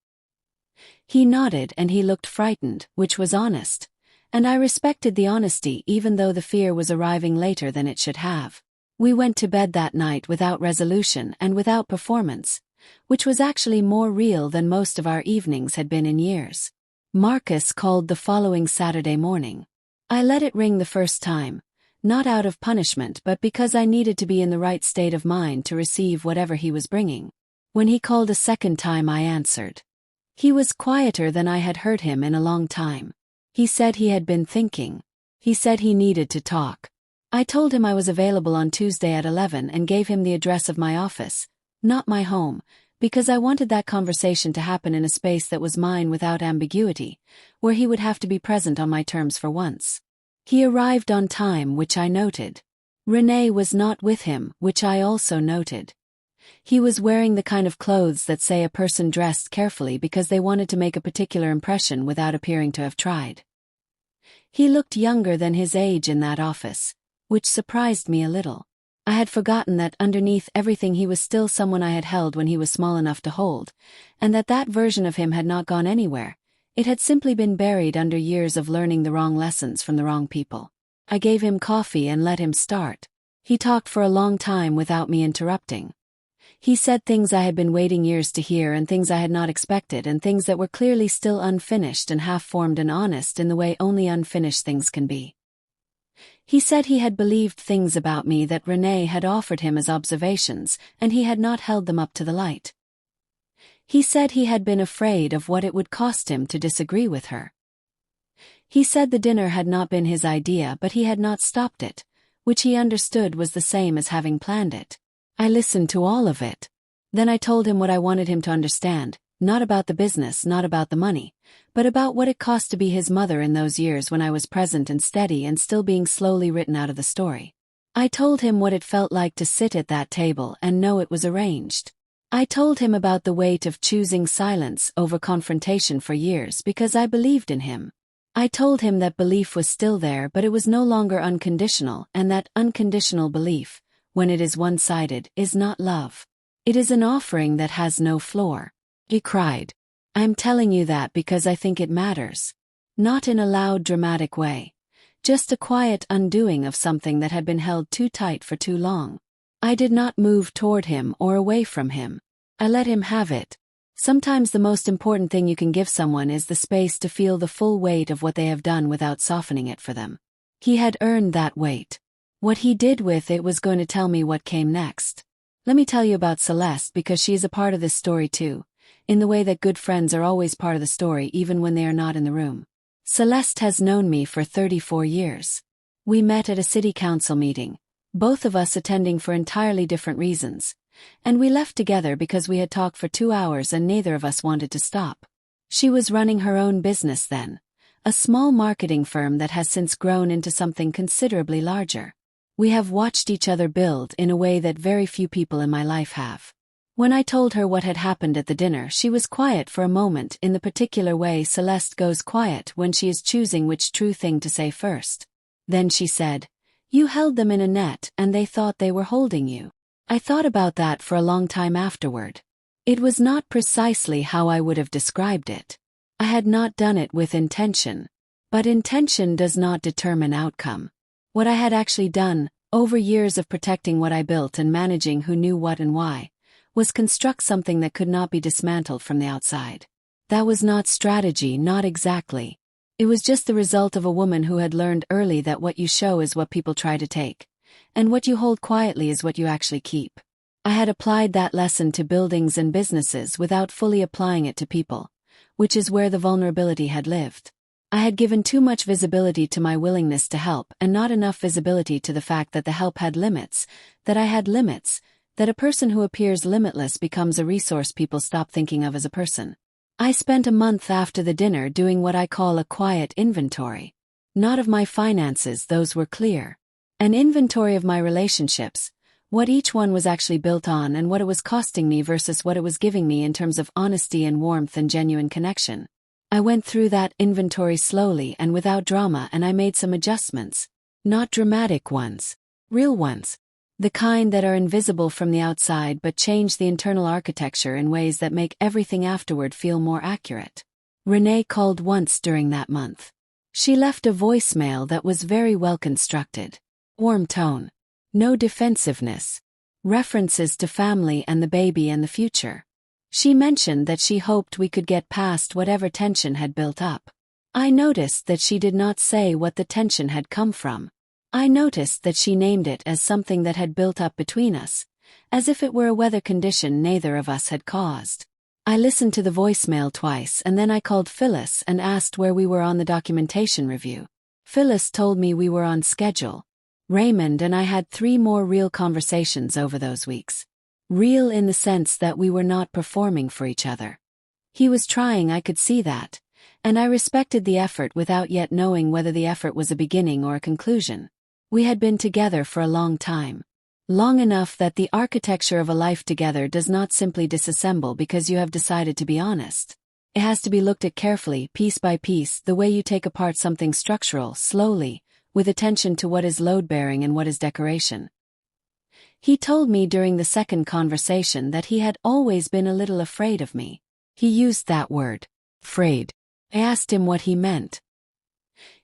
[SPEAKER 1] He nodded and he looked frightened, which was honest. And I respected the honesty even though the fear was arriving later than it should have. We went to bed that night without resolution and without performance, which was actually more real than most of our evenings had been in years. Marcus called the following Saturday morning. I let it ring the first time, not out of punishment but because I needed to be in the right state of mind to receive whatever he was bringing. When he called a second time, I answered. He was quieter than I had heard him in a long time. He said he had been thinking. He said he needed to talk. I told him I was available on Tuesday at 11 and gave him the address of my office, not my home, because I wanted that conversation to happen in a space that was mine without ambiguity, where he would have to be present on my terms for once. He arrived on time, which I noted. Renee was not with him, which I also noted. He was wearing the kind of clothes that say a person dressed carefully because they wanted to make a particular impression without appearing to have tried. He looked younger than his age in that office, which surprised me a little. I had forgotten that underneath everything he was still someone I had held when he was small enough to hold, and that version of him had not gone anywhere. It had simply been buried under years of learning the wrong lessons from the wrong people. I gave him coffee and let him start. He talked for a long time without me interrupting. He said things I had been waiting years to hear and things I had not expected and things that were clearly still unfinished and half-formed and honest in the way only unfinished things can be. He said he had believed things about me that Renee had offered him as observations and he had not held them up to the light. He said he had been afraid of what it would cost him to disagree with her. He said the dinner had not been his idea but he had not stopped it, which he understood was the same as having planned it. I listened to all of it. Then I told him what I wanted him to understand, not about the business, not about the money, but about what it cost to be his mother in those years when I was present and steady and still being slowly written out of the story. I told him what it felt like to sit at that table and know it was arranged. I told him about the weight of choosing silence over confrontation for years because I believed in him. I told him that belief was still there but it was no longer unconditional and that unconditional belief, when it is one-sided, is not love. It is an offering that has no floor. He cried. I'm telling you that because I think it matters. Not in a loud dramatic way. Just a quiet undoing of something that had been held too tight for too long. I did not move toward him or away from him. I let him have it. Sometimes the most important thing you can give someone is the space to feel the full weight of what they have done without softening it for them. He had earned that weight. What he did with it was going to tell me what came next. Let me tell you about Celeste because she is a part of this story too, in the way that good friends are always part of the story even when they are not in the room. Celeste has known me for 34 years. We met at a city council meeting, both of us attending for entirely different reasons, and we left together because we had talked for 2 hours and neither of us wanted to stop. She was running her own business then, a small marketing firm that has since grown into something considerably larger. We have watched each other build in a way that very few people in my life have. When I told her what had happened at the dinner, she was quiet for a moment in the particular way Celeste goes quiet when she is choosing which true thing to say first. Then she said, "You held them in a net and they thought they were holding you." I thought about that for a long time afterward. It was not precisely how I would have described it. I had not done it with intention. But intention does not determine outcome. What I had actually done, over years of protecting what I built and managing who knew what and why, was construct something that could not be dismantled from the outside. That was not strategy, not exactly. It was just the result of a woman who had learned early that what you show is what people try to take, and what you hold quietly is what you actually keep. I had applied that lesson to buildings and businesses without fully applying it to people, which is where the vulnerability had lived. I had given too much visibility to my willingness to help and not enough visibility to the fact that the help had limits, that I had limits, that a person who appears limitless becomes a resource people stop thinking of as a person. I spent a month after the dinner doing what I call a quiet inventory. Not of my finances, those were clear. An inventory of my relationships, what each one was actually built on and what it was costing me versus what it was giving me in terms of honesty and warmth and genuine connection. I went through that inventory slowly and without drama, and I made some adjustments. Not dramatic ones. Real ones. The kind that are invisible from the outside but change the internal architecture in ways that make everything afterward feel more accurate. Renee called once during that month. She left a voicemail that was very well constructed. Warm tone. No defensiveness. References to family and the baby and the future. She mentioned that she hoped we could get past whatever tension had built up. I noticed that she did not say what the tension had come from. I noticed that she named it as something that had built up between us, as if it were a weather condition neither of us had caused. I listened to the voicemail twice and then I called Phyllis and asked where we were on the documentation review. Phyllis told me we were on schedule. Raymond and I had 3 more real conversations over those weeks. Real in the sense that we were not performing for each other. He was trying, I could see that, and I respected the effort without yet knowing whether the effort was a beginning or a conclusion. We had been together for a long time. Long enough that the architecture of a life together does not simply disassemble because you have decided to be honest. It has to be looked at carefully, piece by piece, the way you take apart something structural, slowly, with attention to what is load-bearing and what is decoration. He told me during the second conversation that he had always been a little afraid of me. He used that word, afraid. I asked him what he meant.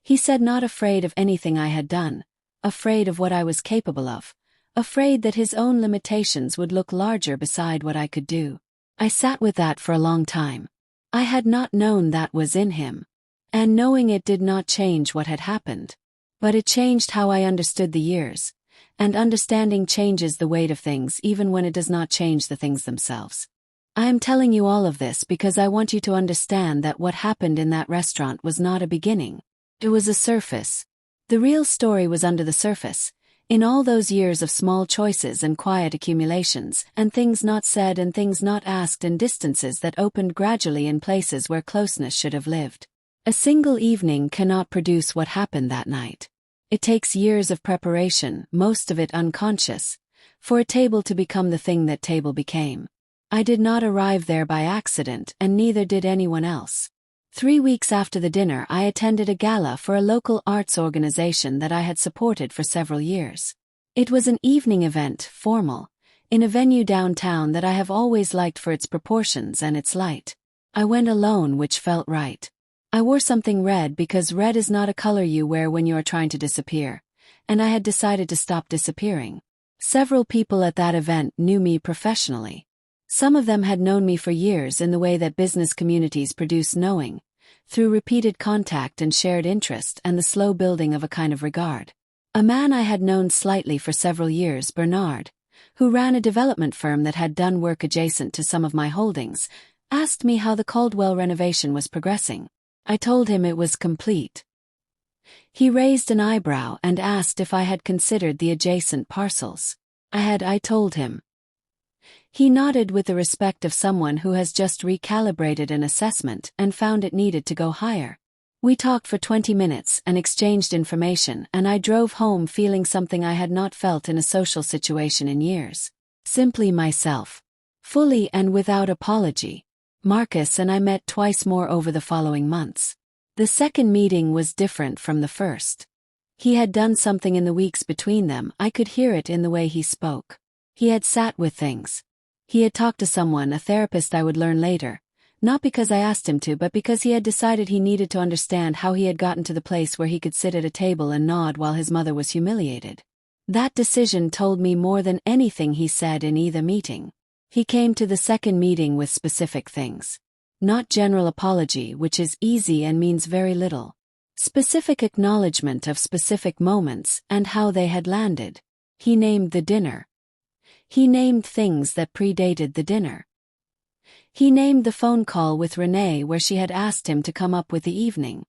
[SPEAKER 1] He said not afraid of anything I had done, afraid of what I was capable of, afraid that his own limitations would look larger beside what I could do. I sat with that for a long time. I had not known that was in him. And knowing it did not change what had happened. But it changed how I understood the years. And understanding changes the weight of things even when it does not change the things themselves. I am telling you all of this because I want you to understand that what happened in that restaurant was not a beginning. It was a surface. The real story was under the surface, in all those years of small choices and quiet accumulations, and things not said and things not asked and distances that opened gradually in places where closeness should have lived. A single evening cannot produce what happened that night. It takes years of preparation, most of it unconscious, for a table to become the thing that table became. I did not arrive there by accident, and neither did anyone else. 3 weeks after the dinner, I attended a gala for a local arts organization that I had supported for several years. It was an evening event, formal, in a venue downtown that I have always liked for its proportions and its light. I went alone, which felt right. I wore something red because red is not a color you wear when you are trying to disappear, and I had decided to stop disappearing. Several people at that event knew me professionally. Some of them had known me for years in the way that business communities produce knowing, through repeated contact and shared interest and the slow building of a kind of regard. A man I had known slightly for several years, Bernard, who ran a development firm that had done work adjacent to some of my holdings, asked me how the Caldwell renovation was progressing. I told him it was complete. He raised an eyebrow and asked if I had considered the adjacent parcels. I told him. He nodded with the respect of someone who has just recalibrated an assessment and found it needed to go higher. We talked for 20 minutes and exchanged information, and I drove home feeling something I had not felt in a social situation in years. Simply myself. fully and without apology. Marcus and I met twice more over the following months. The second meeting was different from the first. He had done something in the weeks between them. I could hear it in the way he spoke. He had sat with things. He had talked to someone, a therapist I would learn later, not because I asked him to, but because he had decided he needed to understand how he had gotten to the place where he could sit at a table and nod while his mother was humiliated. That decision told me more than anything he said in either meeting. He came to the second meeting with specific things. Not general apology, which is easy and means very little. Specific acknowledgement of specific moments and how they had landed. He named the dinner. He named things that predated the dinner. He named the phone call with Renee where she had asked him to come up with the evening.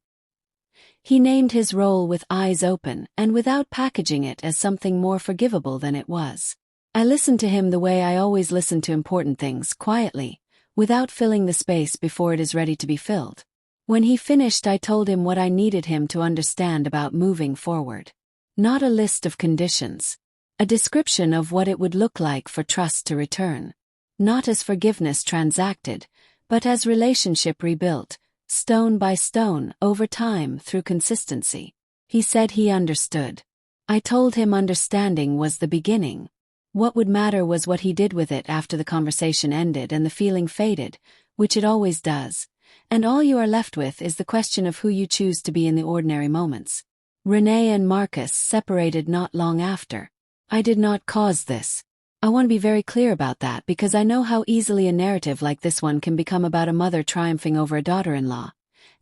[SPEAKER 1] He named his role with eyes open and without packaging it as something more forgivable than it was. I listened to him the way I always listen to important things, quietly, without filling the space before it is ready to be filled. When he finished, I told him what I needed him to understand about moving forward. Not a list of conditions. A description of what it would look like for trust to return. Not as forgiveness transacted, but as relationship rebuilt, stone by stone, over time, through consistency. He said he understood. I told him understanding was the beginning. What would matter was what he did with it after the conversation ended and the feeling faded, which it always does. And all you are left with is the question of who you choose to be in the ordinary moments. Renee and Marcus separated not long after. I did not cause this. I want to be very clear about that because I know how easily a narrative like this one can become about a mother triumphing over a daughter-in-law.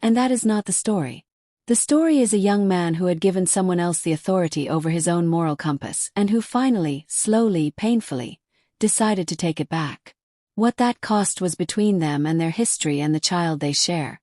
[SPEAKER 1] And that is not the story. The story is a young man who had given someone else the authority over his own moral compass and who finally, slowly, painfully, decided to take it back. What that cost was between them and their history and the child they share.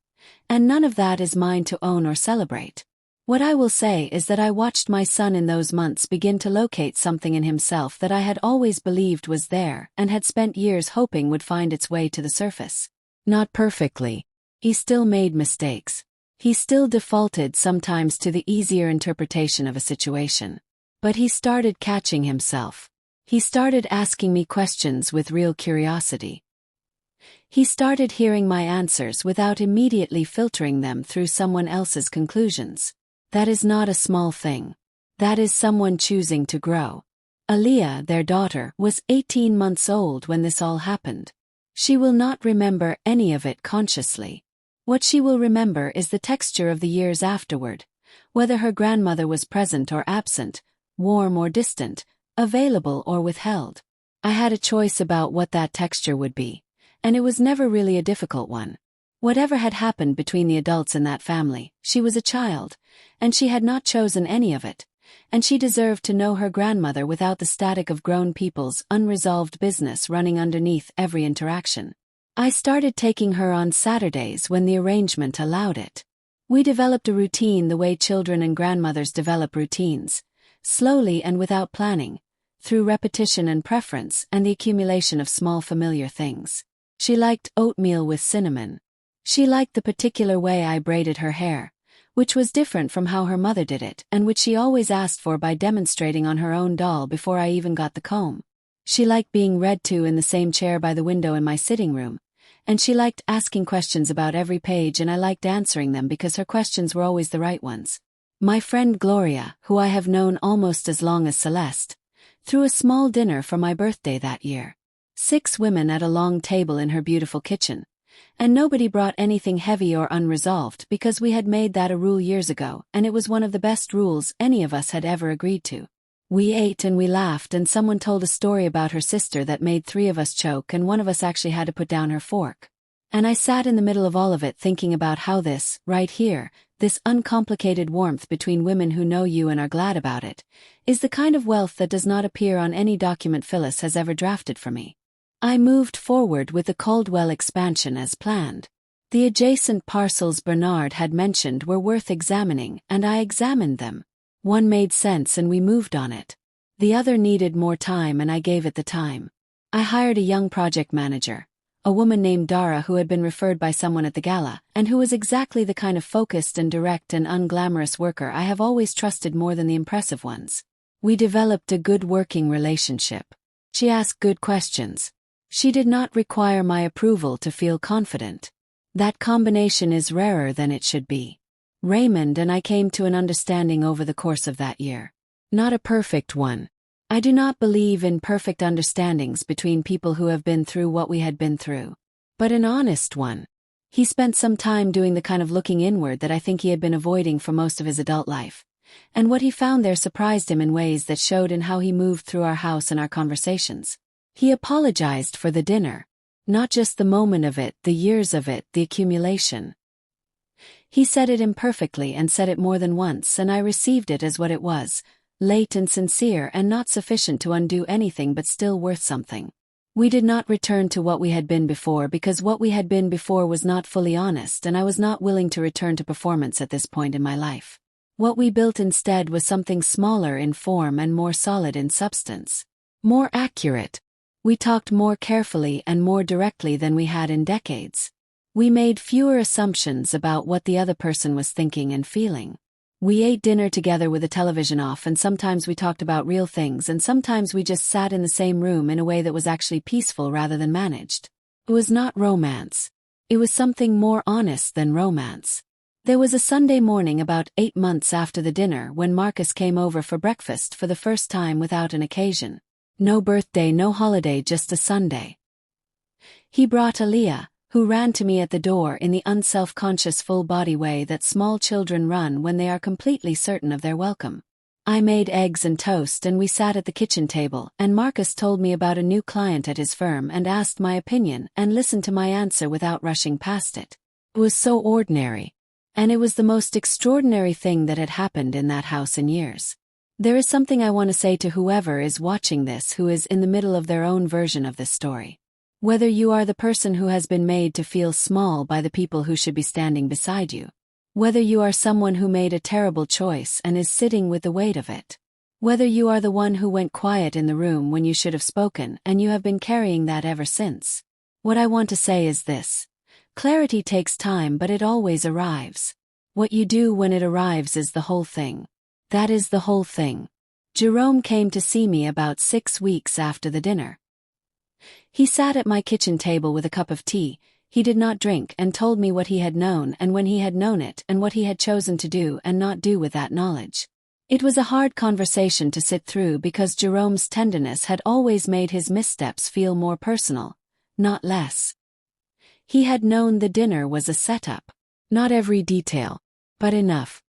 [SPEAKER 1] And none of that is mine to own or celebrate. What I will say is that I watched my son in those months begin to locate something in himself that I had always believed was there and had spent years hoping would find its way to the surface. Not perfectly. He still made mistakes. He still defaulted sometimes to the easier interpretation of a situation. But he started catching himself. He started asking me questions with real curiosity. He started hearing my answers without immediately filtering them through someone else's conclusions. That is not a small thing. That is someone choosing to grow. Aaliyah, their daughter, was 18 months old when this all happened. She will not remember any of it consciously. What she will remember is the texture of the years afterward, whether her grandmother was present or absent, warm or distant, available or withheld. I had a choice about what that texture would be, and it was never really a difficult one. Whatever had happened between the adults in that family, she was a child, and she had not chosen any of it, and she deserved to know her grandmother without the static of grown people's unresolved business running underneath every interaction. I started taking her on Saturdays when the arrangement allowed it. We developed a routine the way children and grandmothers develop routines, slowly and without planning, through repetition and preference and the accumulation of small familiar things. She liked oatmeal with cinnamon. She liked the particular way I braided her hair, which was different from how her mother did it and which she always asked for by demonstrating on her own doll before I even got the comb. She liked being read to in the same chair by the window in my sitting room. And she liked asking questions about every page and I liked answering them because her questions were always the right ones. My friend Gloria, who I have known almost as long as Celeste, threw a small dinner for my birthday that year. 6 women at a long table in her beautiful kitchen. And nobody brought anything heavy or unresolved because we had made that a rule years ago and it was one of the best rules any of us had ever agreed to. We ate and we laughed and someone told a story about her sister that made 3 of us choke and one of us actually had to put down her fork. And I sat in the middle of all of it thinking about how this, right here, this uncomplicated warmth between women who know you and are glad about it, is the kind of wealth that does not appear on any document Phyllis has ever drafted for me. I moved forward with the Caldwell expansion as planned. The adjacent parcels Bernard had mentioned were worth examining and I examined them. One made sense and we moved on it. The other needed more time and I gave it the time. I hired a young project manager, a woman named Dara who had been referred by someone at the gala, and who was exactly the kind of focused and direct and unglamorous worker I have always trusted more than the impressive ones. We developed a good working relationship. She asked good questions. She did not require my approval to feel confident. That combination is rarer than it should be. Raymond and I came to an understanding over the course of that year. Not a perfect one. I do not believe in perfect understandings between people who have been through what we had been through. But an honest one. He spent some time doing the kind of looking inward that I think he had been avoiding for most of his adult life. And what he found there surprised him in ways that showed in how he moved through our house and our conversations. He apologized for the dinner. Not just the moment of it, the years of it, the accumulation. He said it imperfectly and said it more than once, and I received it as what it was, late and sincere and not sufficient to undo anything but still worth something. We did not return to what we had been before because what we had been before was not fully honest, and I was not willing to return to performance at this point in my life. What we built instead was something smaller in form and more solid in substance. More accurate. We talked more carefully and more directly than we had in decades. We made fewer assumptions about what the other person was thinking and feeling. We ate dinner together with the television off, and sometimes we talked about real things, and sometimes we just sat in the same room in a way that was actually peaceful rather than managed. It was not romance. It was something more honest than romance. There was a Sunday morning about 8 months after the dinner when Marcus came over for breakfast for the first time without an occasion. No birthday, no holiday, just a Sunday. He brought Aaliyah, who ran to me at the door in the unself-conscious full-body way that small children run when they are completely certain of their welcome. I made eggs and toast and we sat at the kitchen table, and Marcus told me about a new client at his firm and asked my opinion and listened to my answer without rushing past it. It was so ordinary. And it was the most extraordinary thing that had happened in that house in years. There is something I want to say to whoever is watching this who is in the middle of their own version of this story. Whether you are the person who has been made to feel small by the people who should be standing beside you. Whether you are someone who made a terrible choice and is sitting with the weight of it. Whether you are the one who went quiet in the room when you should have spoken and you have been carrying that ever since. What I want to say is this. Clarity takes time, but it always arrives. What you do when it arrives is the whole thing. That is the whole thing. Jerome came to see me about 6 weeks after the dinner. He sat at my kitchen table with a cup of tea. He did not drink and told me what he had known and when he had known it and what he had chosen to do and not do with that knowledge. It was a hard conversation to sit through because Jerome's tenderness had always made his missteps feel more personal, not less. He had known the dinner was a setup. Not every detail, but enough.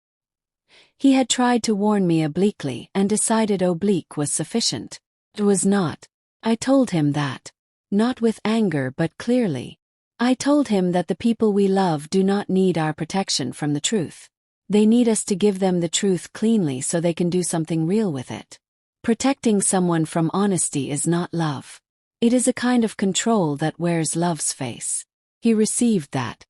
[SPEAKER 1] He had tried to warn me obliquely and decided oblique was sufficient. It was not. I told him that. Not with anger but clearly. I told him that the people we love do not need our protection from the truth. They need us to give them the truth cleanly so they can do something real with it. Protecting someone from honesty is not love. It is a kind of control that wears love's face. He received that.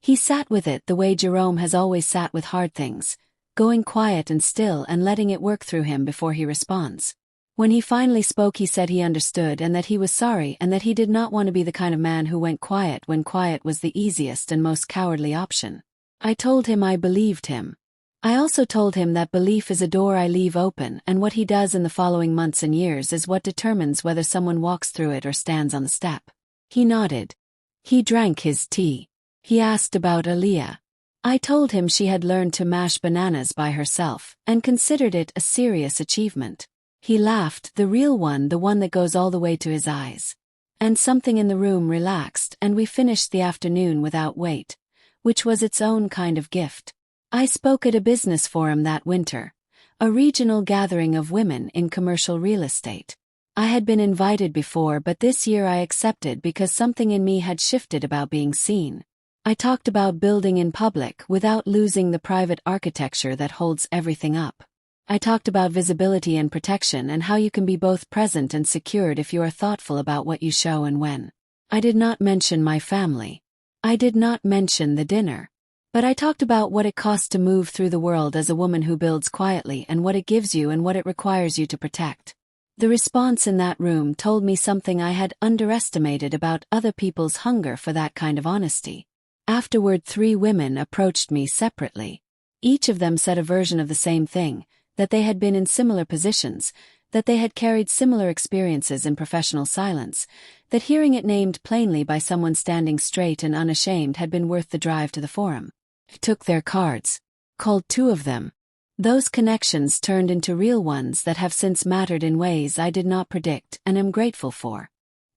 [SPEAKER 1] He sat with it the way Jerome has always sat with hard things, going quiet and still and letting it work through him before he responds. When he finally spoke, he said he understood and that he was sorry and that he did not want to be the kind of man who went quiet when quiet was the easiest and most cowardly option. I told him I believed him. I also told him that belief is a door I leave open, and what he does in the following months and years is what determines whether someone walks through it or stands on the step. He nodded. He drank his tea. He asked about Aaliyah. I told him she had learned to mash bananas by herself and considered it a serious achievement. He laughed, the real one, the one that goes all the way to his eyes. And something in the room relaxed, and we finished the afternoon without weight, which was its own kind of gift. I spoke at a business forum that winter, a regional gathering of women in commercial real estate. I had been invited before, but this year I accepted because something in me had shifted about being seen. I talked about building in public without losing the private architecture that holds everything up. I talked about visibility and protection and how you can be both present and secured if you are thoughtful about what you show and when. I did not mention my family. I did not mention the dinner. But I talked about what it costs to move through the world as a woman who builds quietly and what it gives you and what it requires you to protect. The response in that room told me something I had underestimated about other people's hunger for that kind of honesty. Afterward, 3 women approached me separately. Each of them said a version of the same thing, that they had been in similar positions, that they had carried similar experiences in professional silence, that hearing it named plainly by someone standing straight and unashamed had been worth the drive to the forum. I took their cards, called 2 of them. Those connections turned into real ones that have since mattered in ways I did not predict and am grateful for.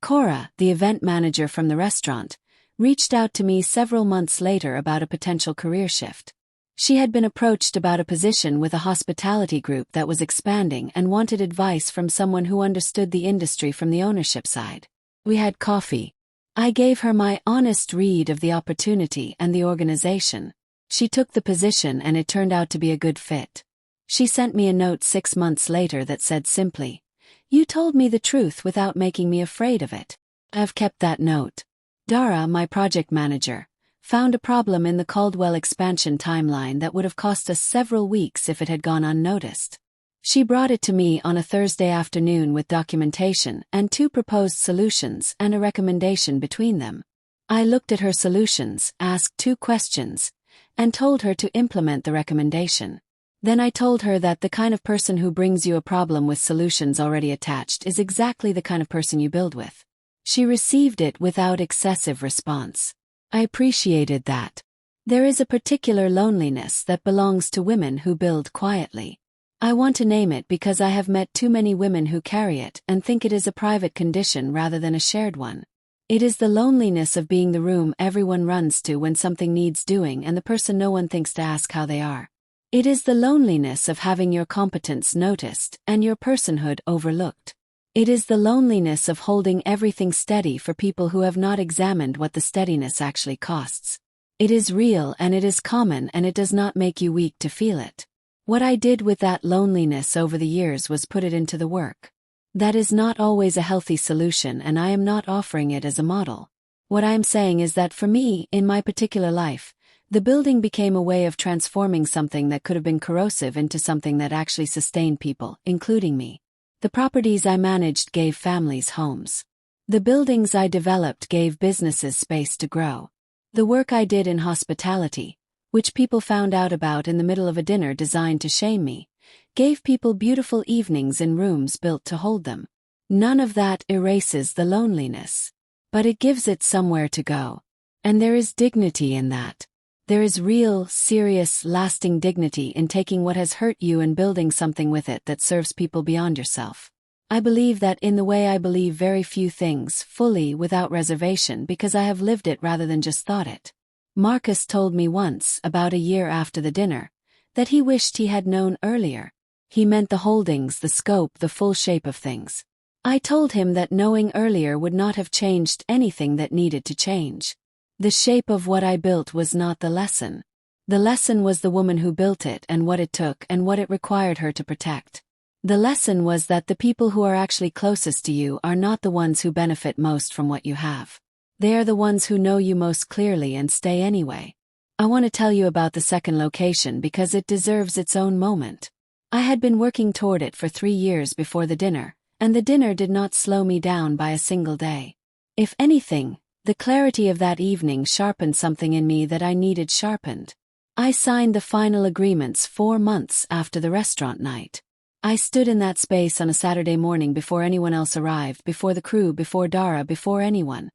[SPEAKER 1] Cora, the event manager from the restaurant, reached out to me several months later about a potential career shift. She had been approached about a position with a hospitality group that was expanding and wanted advice from someone who understood the industry from the ownership side. We had coffee. I gave her my honest read of the opportunity and the organization. She took the position and it turned out to be a good fit. She sent me a note 6 months later that said simply, "You told me the truth without making me afraid of it." I've kept that note. Dara, my project manager, found a problem in the Caldwell expansion timeline that would have cost us several weeks if it had gone unnoticed. She brought it to me on a Thursday afternoon with documentation and 2 proposed solutions and a recommendation between them. I looked at her solutions, asked 2 questions, and told her to implement the recommendation. Then I told her that the kind of person who brings you a problem with solutions already attached is exactly the kind of person you build with. She received it without excessive response. I appreciated that. There is a particular loneliness that belongs to women who build quietly. I want to name it because I have met too many women who carry it and think it is a private condition rather than a shared one. It is the loneliness of being the room everyone runs to when something needs doing and the person no one thinks to ask how they are. It is the loneliness of having your competence noticed and your personhood overlooked. It is the loneliness of holding everything steady for people who have not examined what the steadiness actually costs. It is real and it is common and it does not make you weak to feel it. What I did with that loneliness over the years was put it into the work. That is not always a healthy solution and I am not offering it as a model. What I am saying is that for me, in my particular life, the building became a way of transforming something that could have been corrosive into something that actually sustained people, including me. The properties I managed gave families homes. The buildings I developed gave businesses space to grow. The work I did in hospitality, which people found out about in the middle of a dinner designed to shame me, gave people beautiful evenings in rooms built to hold them. None of that erases the loneliness. But it gives it somewhere to go. And there is dignity in that. There is real, serious, lasting dignity in taking what has hurt you and building something with it that serves people beyond yourself. I believe that in the way I believe very few things, fully, without reservation because I have lived it rather than just thought it. Marcus told me once, about a year after the dinner, that he wished he had known earlier. He meant the holdings, the scope, the full shape of things. I told him that knowing earlier would not have changed anything that needed to change. The shape of what I built was not the lesson. The lesson was the woman who built it and what it took and what it required her to protect. The lesson was that the people who are actually closest to you are not the ones who benefit most from what you have. They are the ones who know you most clearly and stay anyway. I want to tell you about the second location because it deserves its own moment. I had been working toward it for 3 years before the dinner, and the dinner did not slow me down by a single day. If anything, the clarity of that evening sharpened something in me that I needed sharpened. I signed the final agreements 4 months after the restaurant night. I stood in that space on a Saturday morning before anyone else arrived, before the crew, before Dara, before anyone.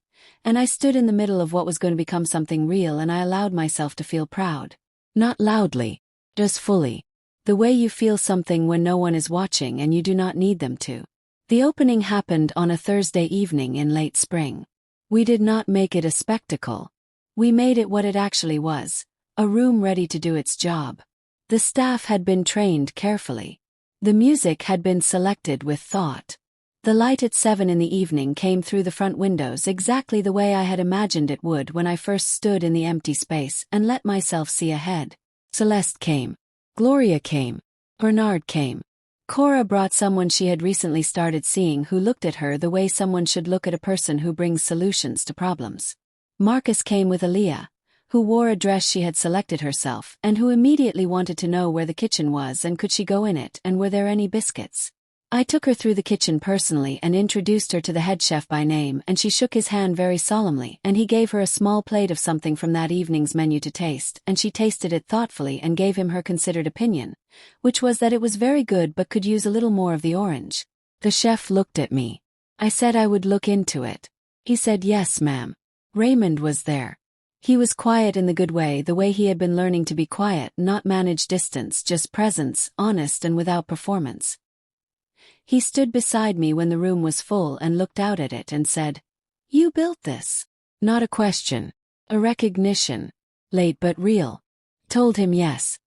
[SPEAKER 1] And I stood in the middle of what was going to become something real and I allowed myself to feel proud. Not loudly, just fully. The way you feel something when no one is watching and you do not need them to. The opening happened on a Thursday evening in late spring. We did not make it a spectacle. We made it what it actually was, a room ready to do its job. The staff had been trained carefully. The music had been selected with thought. The light at 7 in the evening came through the front windows exactly the way I had imagined it would when I first stood in the empty space and let myself see ahead. Celeste came. Gloria came. Bernard came. Cora brought someone she had recently started seeing who looked at her the way someone should look at a person who brings solutions to problems. Marcus came with Aaliyah, who wore a dress she had selected herself and who immediately wanted to know where the kitchen was and could she go in it and were there any biscuits. I took her through the kitchen personally and introduced her to the head chef by name and she shook his hand very solemnly and he gave her a small plate of something from that evening's menu to taste and she tasted it thoughtfully and gave him her considered opinion, which was that it was very good but could use a little more of the orange. The chef looked at me. I said I would look into it. He said, "Yes, ma'am." Raymond was there. He was quiet in the good way, the way he had been learning to be quiet, not manage distance, just presence, honest and without performance. He stood beside me when the room was full and looked out at it and said, "You built this." Not a question. A recognition. Late but real. Told him yes.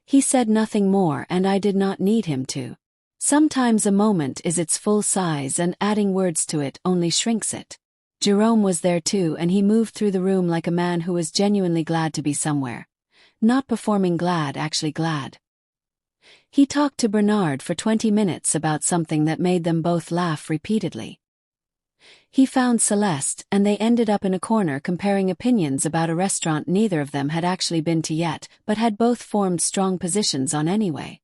[SPEAKER 1] He said nothing more and I did not need him to. Sometimes a moment is its full size and adding words to it only shrinks it. Jerome was there too, and he moved through the room like a man who was genuinely glad to be somewhere. Not performing glad, actually glad. He talked to Bernard for 20 minutes about something that made them both laugh repeatedly. He found Celeste, and they ended up in a corner comparing opinions about a restaurant neither of them had actually been to yet, but had both formed strong positions on anyway.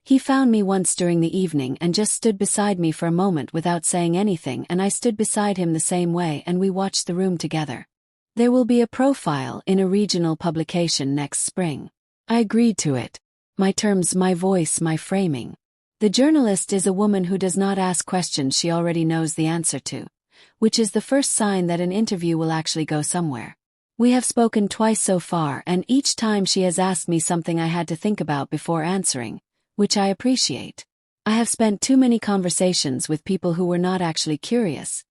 [SPEAKER 1] He found me once during the evening and just stood beside me for a moment without saying anything, and I stood beside him the same way, and we watched the room together. There will be a profile in a regional publication next spring. I agreed to it. My terms, my voice, my framing. The journalist is a woman who does not ask questions she already knows the answer to, which is the first sign that an interview will actually go somewhere. We have spoken twice so far, and each time she has asked me something I had to think about before answering, which I appreciate. I have spent too many conversations with people who were not actually curious,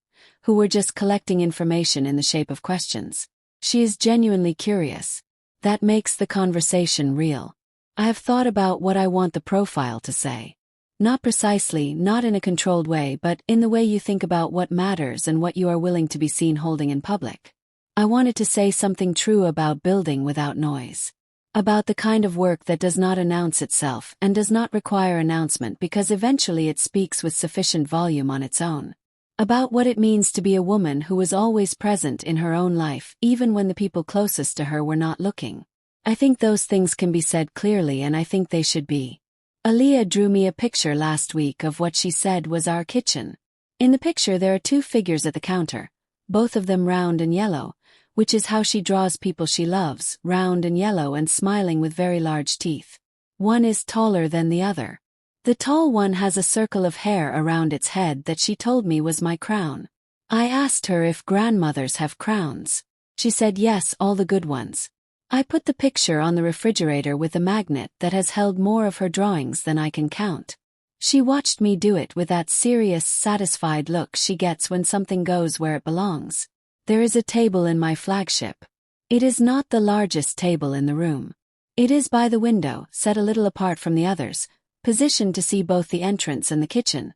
[SPEAKER 1] who were just collecting information in the shape of questions. She is genuinely curious. That makes the conversation real. I have thought about what I want the profile to say. Not precisely, not in a controlled way, but in the way you think about what matters and what you are willing to be seen holding in public. I wanted to say something true about building without noise. About the kind of work that does not announce itself and does not require announcement because eventually it speaks with sufficient volume on its own. About what it means to be a woman who was always present in her own life, even when the people closest to her were not looking. I think those things can be said clearly, and I think they should be. Aaliyah drew me a picture last week of what she said was our kitchen. In the picture there are two figures at the counter, both of them round and yellow, which is how she draws people she loves, round and yellow and smiling with very large teeth. One is taller than the other. The tall one has a circle of hair around its head that she told me was my crown. I asked her if grandmothers have crowns. She said yes, all the good ones. I put the picture on the refrigerator with a magnet that has held more of her drawings than I can count. She watched me do it with that serious, satisfied look she gets when something goes where it belongs. There is a table in my flagship. It is not the largest table in the room. It is by the window, set a little apart from the others, positioned to see both the entrance and the kitchen,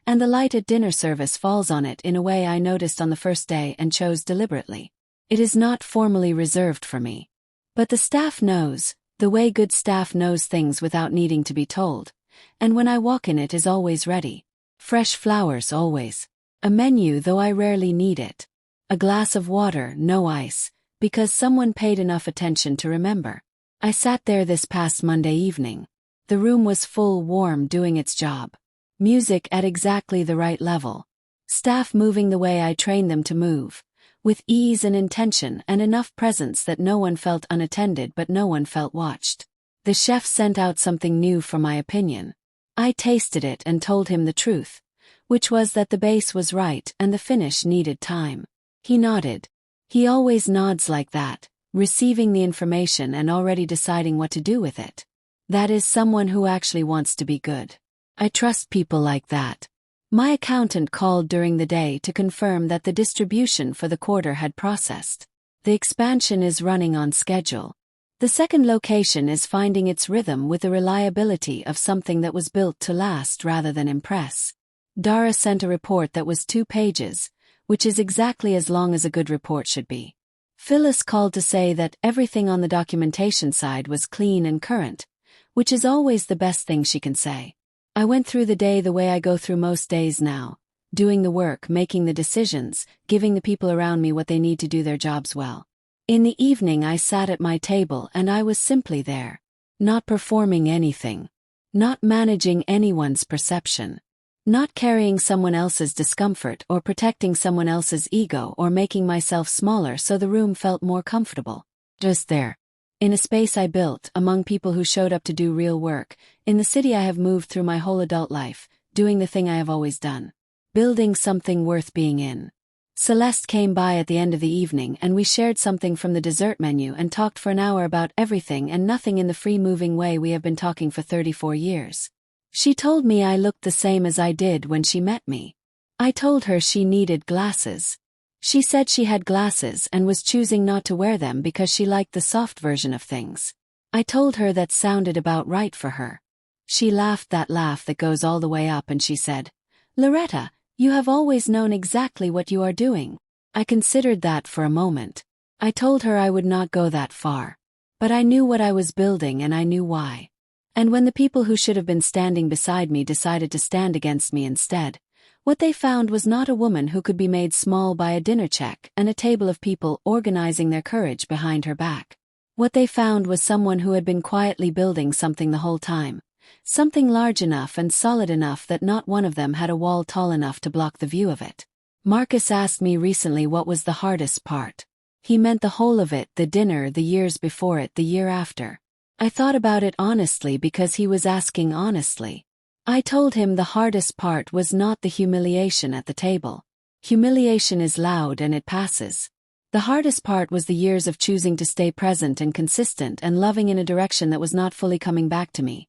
[SPEAKER 1] and the light at dinner service falls on it in a way I noticed on the first day and chose deliberately. It is not formally reserved for me. But the staff knows, the way good staff knows things without needing to be told, and when I walk in it is always ready. Fresh flowers always. A menu, though I rarely need it. A glass of water, no ice, because someone paid enough attention to remember. I sat there this past Monday evening. The room was full, warm, doing its job. Music at exactly the right level. Staff moving the way I trained them to move, with ease and intention and enough presence that no one felt unattended but no one felt watched. The chef sent out something new for my opinion. I tasted it and told him the truth, which was that the base was right and the finish needed time. He nodded. He always nods like that, receiving the information and already deciding what to do with it. That is someone who actually wants to be good. I trust people like that. My accountant called during the day to confirm that the distribution for the quarter had processed. The expansion is running on schedule. The second location is finding its rhythm with the reliability of something that was built to last rather than impress. Dara sent a report that was 2 pages, which is exactly as long as a good report should be. Phyllis called to say that everything on the documentation side was clean and current, which is always the best thing she can say. I went through the day the way I go through most days now, doing the work, making the decisions, giving the people around me what they need to do their jobs well. In the evening I sat at my table and I was simply there. Not performing anything. Not managing anyone's perception. Not carrying someone else's discomfort or protecting someone else's ego or making myself smaller so the room felt more comfortable. Just there. In a space I built, among people who showed up to do real work, in the city I have moved through my whole adult life, doing the thing I have always done. Building something worth being in. Celeste came by at the end of the evening and we shared something from the dessert menu and talked for an hour about everything and nothing in the free-moving way we have been talking for 34 years. She told me I looked the same as I did when she met me. I told her she needed glasses. She said she had glasses and was choosing not to wear them because she liked the soft version of things. I told her that sounded about right for her. She laughed that laugh that goes all the way up and she said, "Loretta, you have always known exactly what you are doing." I considered that for a moment. I told her I would not go that far. But I knew what I was building and I knew why. And when the people who should have been standing beside me decided to stand against me instead, what they found was not a woman who could be made small by a dinner check and a table of people organizing their courage behind her back. What they found was someone who had been quietly building something the whole time. Something large enough and solid enough that not one of them had a wall tall enough to block the view of it. Marcus asked me recently what was the hardest part. He meant the whole of it, the dinner, the years before it, the year after. I thought about it honestly because he was asking honestly. I told him the hardest part was not the humiliation at the table. Humiliation is loud and it passes. The hardest part was the years of choosing to stay present and consistent and loving in a direction that was not fully coming back to me.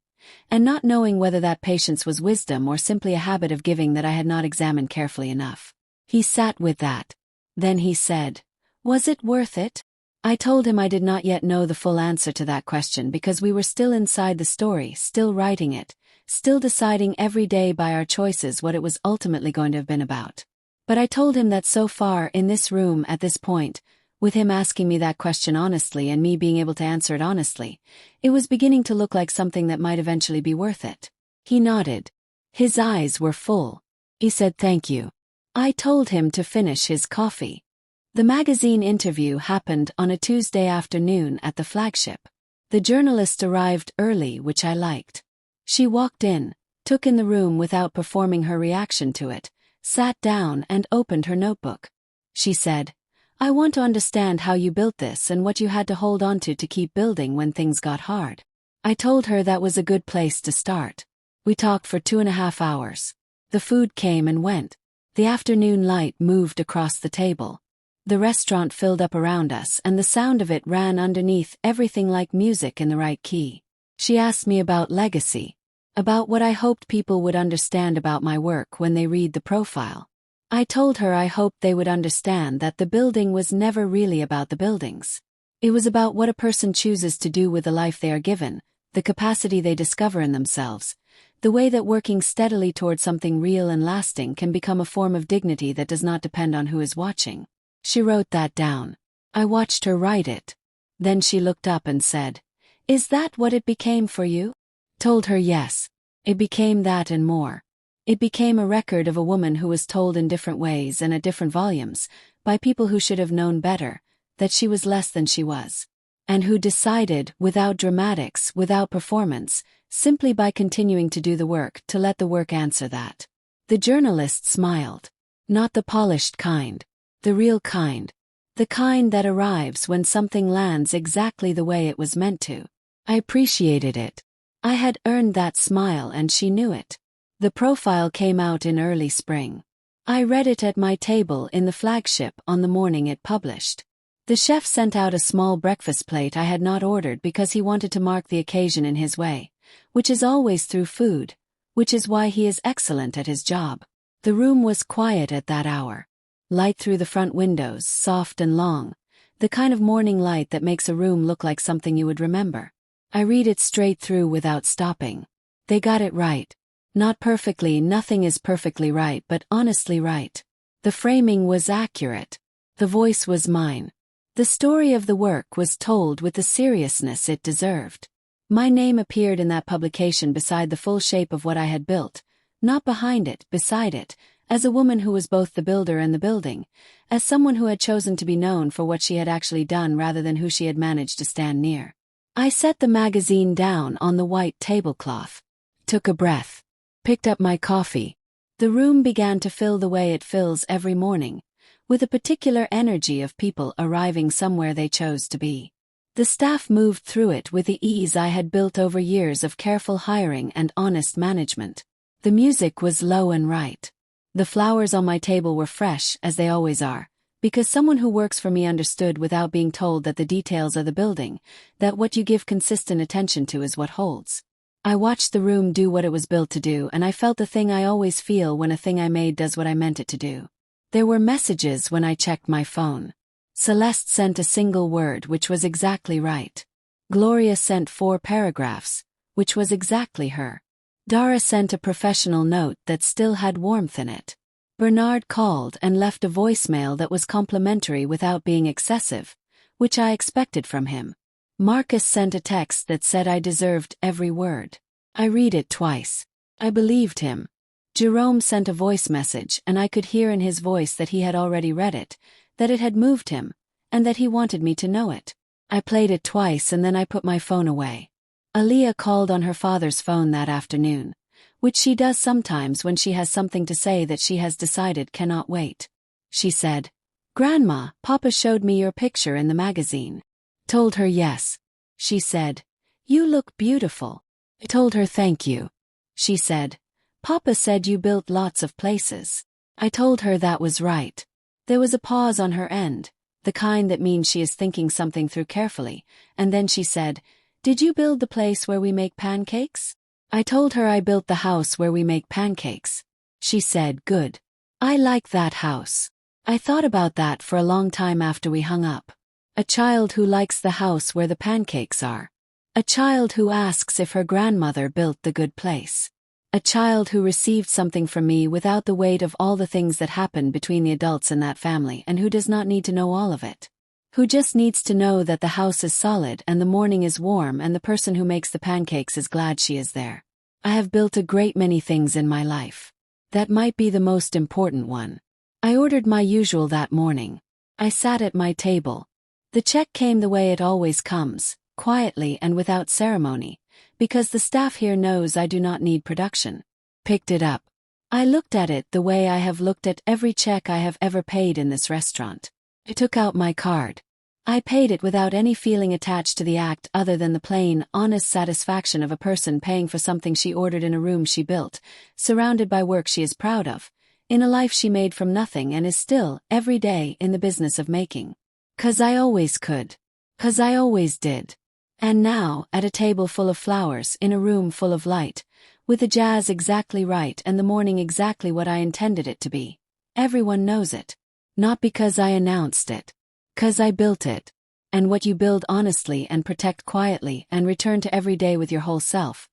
[SPEAKER 1] And not knowing whether that patience was wisdom or simply a habit of giving that I had not examined carefully enough. He sat with that. Then he said, "Was it worth it?" I told him I did not yet know the full answer to that question because we were still inside the story, still writing it, still deciding every day by our choices what it was ultimately going to have been about. But I told him that so far in this room at this point, with him asking me that question honestly and me being able to answer it honestly, it was beginning to look like something that might eventually be worth it. He nodded. His eyes were full. He said thank you. I told him to finish his coffee. The magazine interview happened on a Tuesday afternoon at the flagship. The journalist arrived early, which I liked. She walked in, took in the room without performing her reaction to it, sat down and opened her notebook. She said, "I want to understand how you built this and what you had to hold on to keep building when things got hard." I told her that was a good place to start. We talked for 2.5 hours. The food came and went. The afternoon light moved across the table. The restaurant filled up around us and the sound of it ran underneath everything like music in the right key. She asked me about legacy, about what I hoped people would understand about my work when they read the profile. I told her I hoped they would understand that the building was never really about the buildings. It was about what a person chooses to do with the life they are given, the capacity they discover in themselves, the way that working steadily toward something real and lasting can become a form of dignity that does not depend on who is watching. She wrote that down. I watched her write it. Then she looked up and said, "Is that what it became for you?" Told her yes. It became that and more. It became a record of a woman who was told in different ways and at different volumes, by people who should have known better, that she was less than she was. And who decided, without dramatics, without performance, simply by continuing to do the work, to let the work answer that. The journalist smiled. Not the polished kind. The real kind. The kind that arrives when something lands exactly the way it was meant to. I appreciated it. I had earned that smile and she knew it. The profile came out in early spring. I read it at my table in the flagship on the morning it published. The chef sent out a small breakfast plate I had not ordered because he wanted to mark the occasion in his way, which is always through food, which is why he is excellent at his job. The room was quiet at that hour. Light through the front windows, soft and long, the kind of morning light that makes a room look like something you would remember. I read it straight through without stopping. They got it right. Not perfectly, nothing is perfectly right, but honestly right. The framing was accurate. The voice was mine. The story of the work was told with the seriousness it deserved. My name appeared in that publication beside the full shape of what I had built, not behind it, beside it, as a woman who was both the builder and the building, as someone who had chosen to be known for what she had actually done rather than who she had managed to stand near. I set the magazine down on the white tablecloth, took a breath, picked up my coffee. The room began to fill the way it fills every morning, with a particular energy of people arriving somewhere they chose to be. The staff moved through it with the ease I had built over years of careful hiring and honest management. The music was low and right. The flowers on my table were fresh, as they always are, because someone who works for me understood without being told that the details are the building, that what you give consistent attention to is what holds. I watched the room do what it was built to do, and I felt the thing I always feel when a thing I made does what I meant it to do. There were messages when I checked my phone. Celeste sent a single word, which was exactly right. Gloria sent 4 paragraphs, which was exactly her. Dara sent a professional note that still had warmth in it. Bernard called and left a voicemail that was complimentary without being excessive, which I expected from him. Marcus sent a text that said I deserved every word. I read it twice. I believed him. Jerome sent a voice message, and I could hear in his voice that he had already read it, that it had moved him, and that he wanted me to know it. I played it twice and then I put my phone away. Aaliyah called on her father's phone that afternoon, which she does sometimes when she has something to say that she has decided cannot wait. She said, "Grandma, Papa showed me your picture in the magazine." Told her yes. She said, "You look beautiful." I told her thank you. She said, "Papa said you built lots of places." I told her that was right. There was a pause on her end, the kind that means she is thinking something through carefully, and then she said, "Did you build the place where we make pancakes?" I told her I built the house where we make pancakes. She said, "Good. I like that house." I thought about that for a long time after we hung up. A child who likes the house where the pancakes are. A child who asks if her grandmother built the good place. A child who received something from me without the weight of all the things that happened between the adults in that family and who does not need to know all of it. Who just needs to know that the house is solid and the morning is warm and the person who makes the pancakes is glad she is there. I have built a great many things in my life. That might be the most important one. I ordered my usual that morning. I sat at my table. The check came the way it always comes, quietly and without ceremony, because the staff here knows I do not need production. Picked it up. I looked at it the way I have looked at every check I have ever paid in this restaurant. I took out my card. I paid it without any feeling attached to the act other than the plain, honest satisfaction of a person paying for something she ordered in a room she built, surrounded by work she is proud of, in a life she made from nothing and is still, every day, in the business of making. 'Cause I always could. 'Cause I always did. And now, at a table full of flowers, in a room full of light, with the jazz exactly right and the morning exactly what I intended it to be, everyone knows it. Not because I announced it. 'Cause I built it. And what you build honestly and protect quietly and return to every day with your whole self,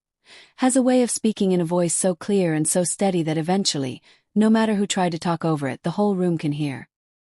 [SPEAKER 1] has a way of speaking in a voice so clear and so steady that eventually, no matter who tried to talk over it, the whole room can hear.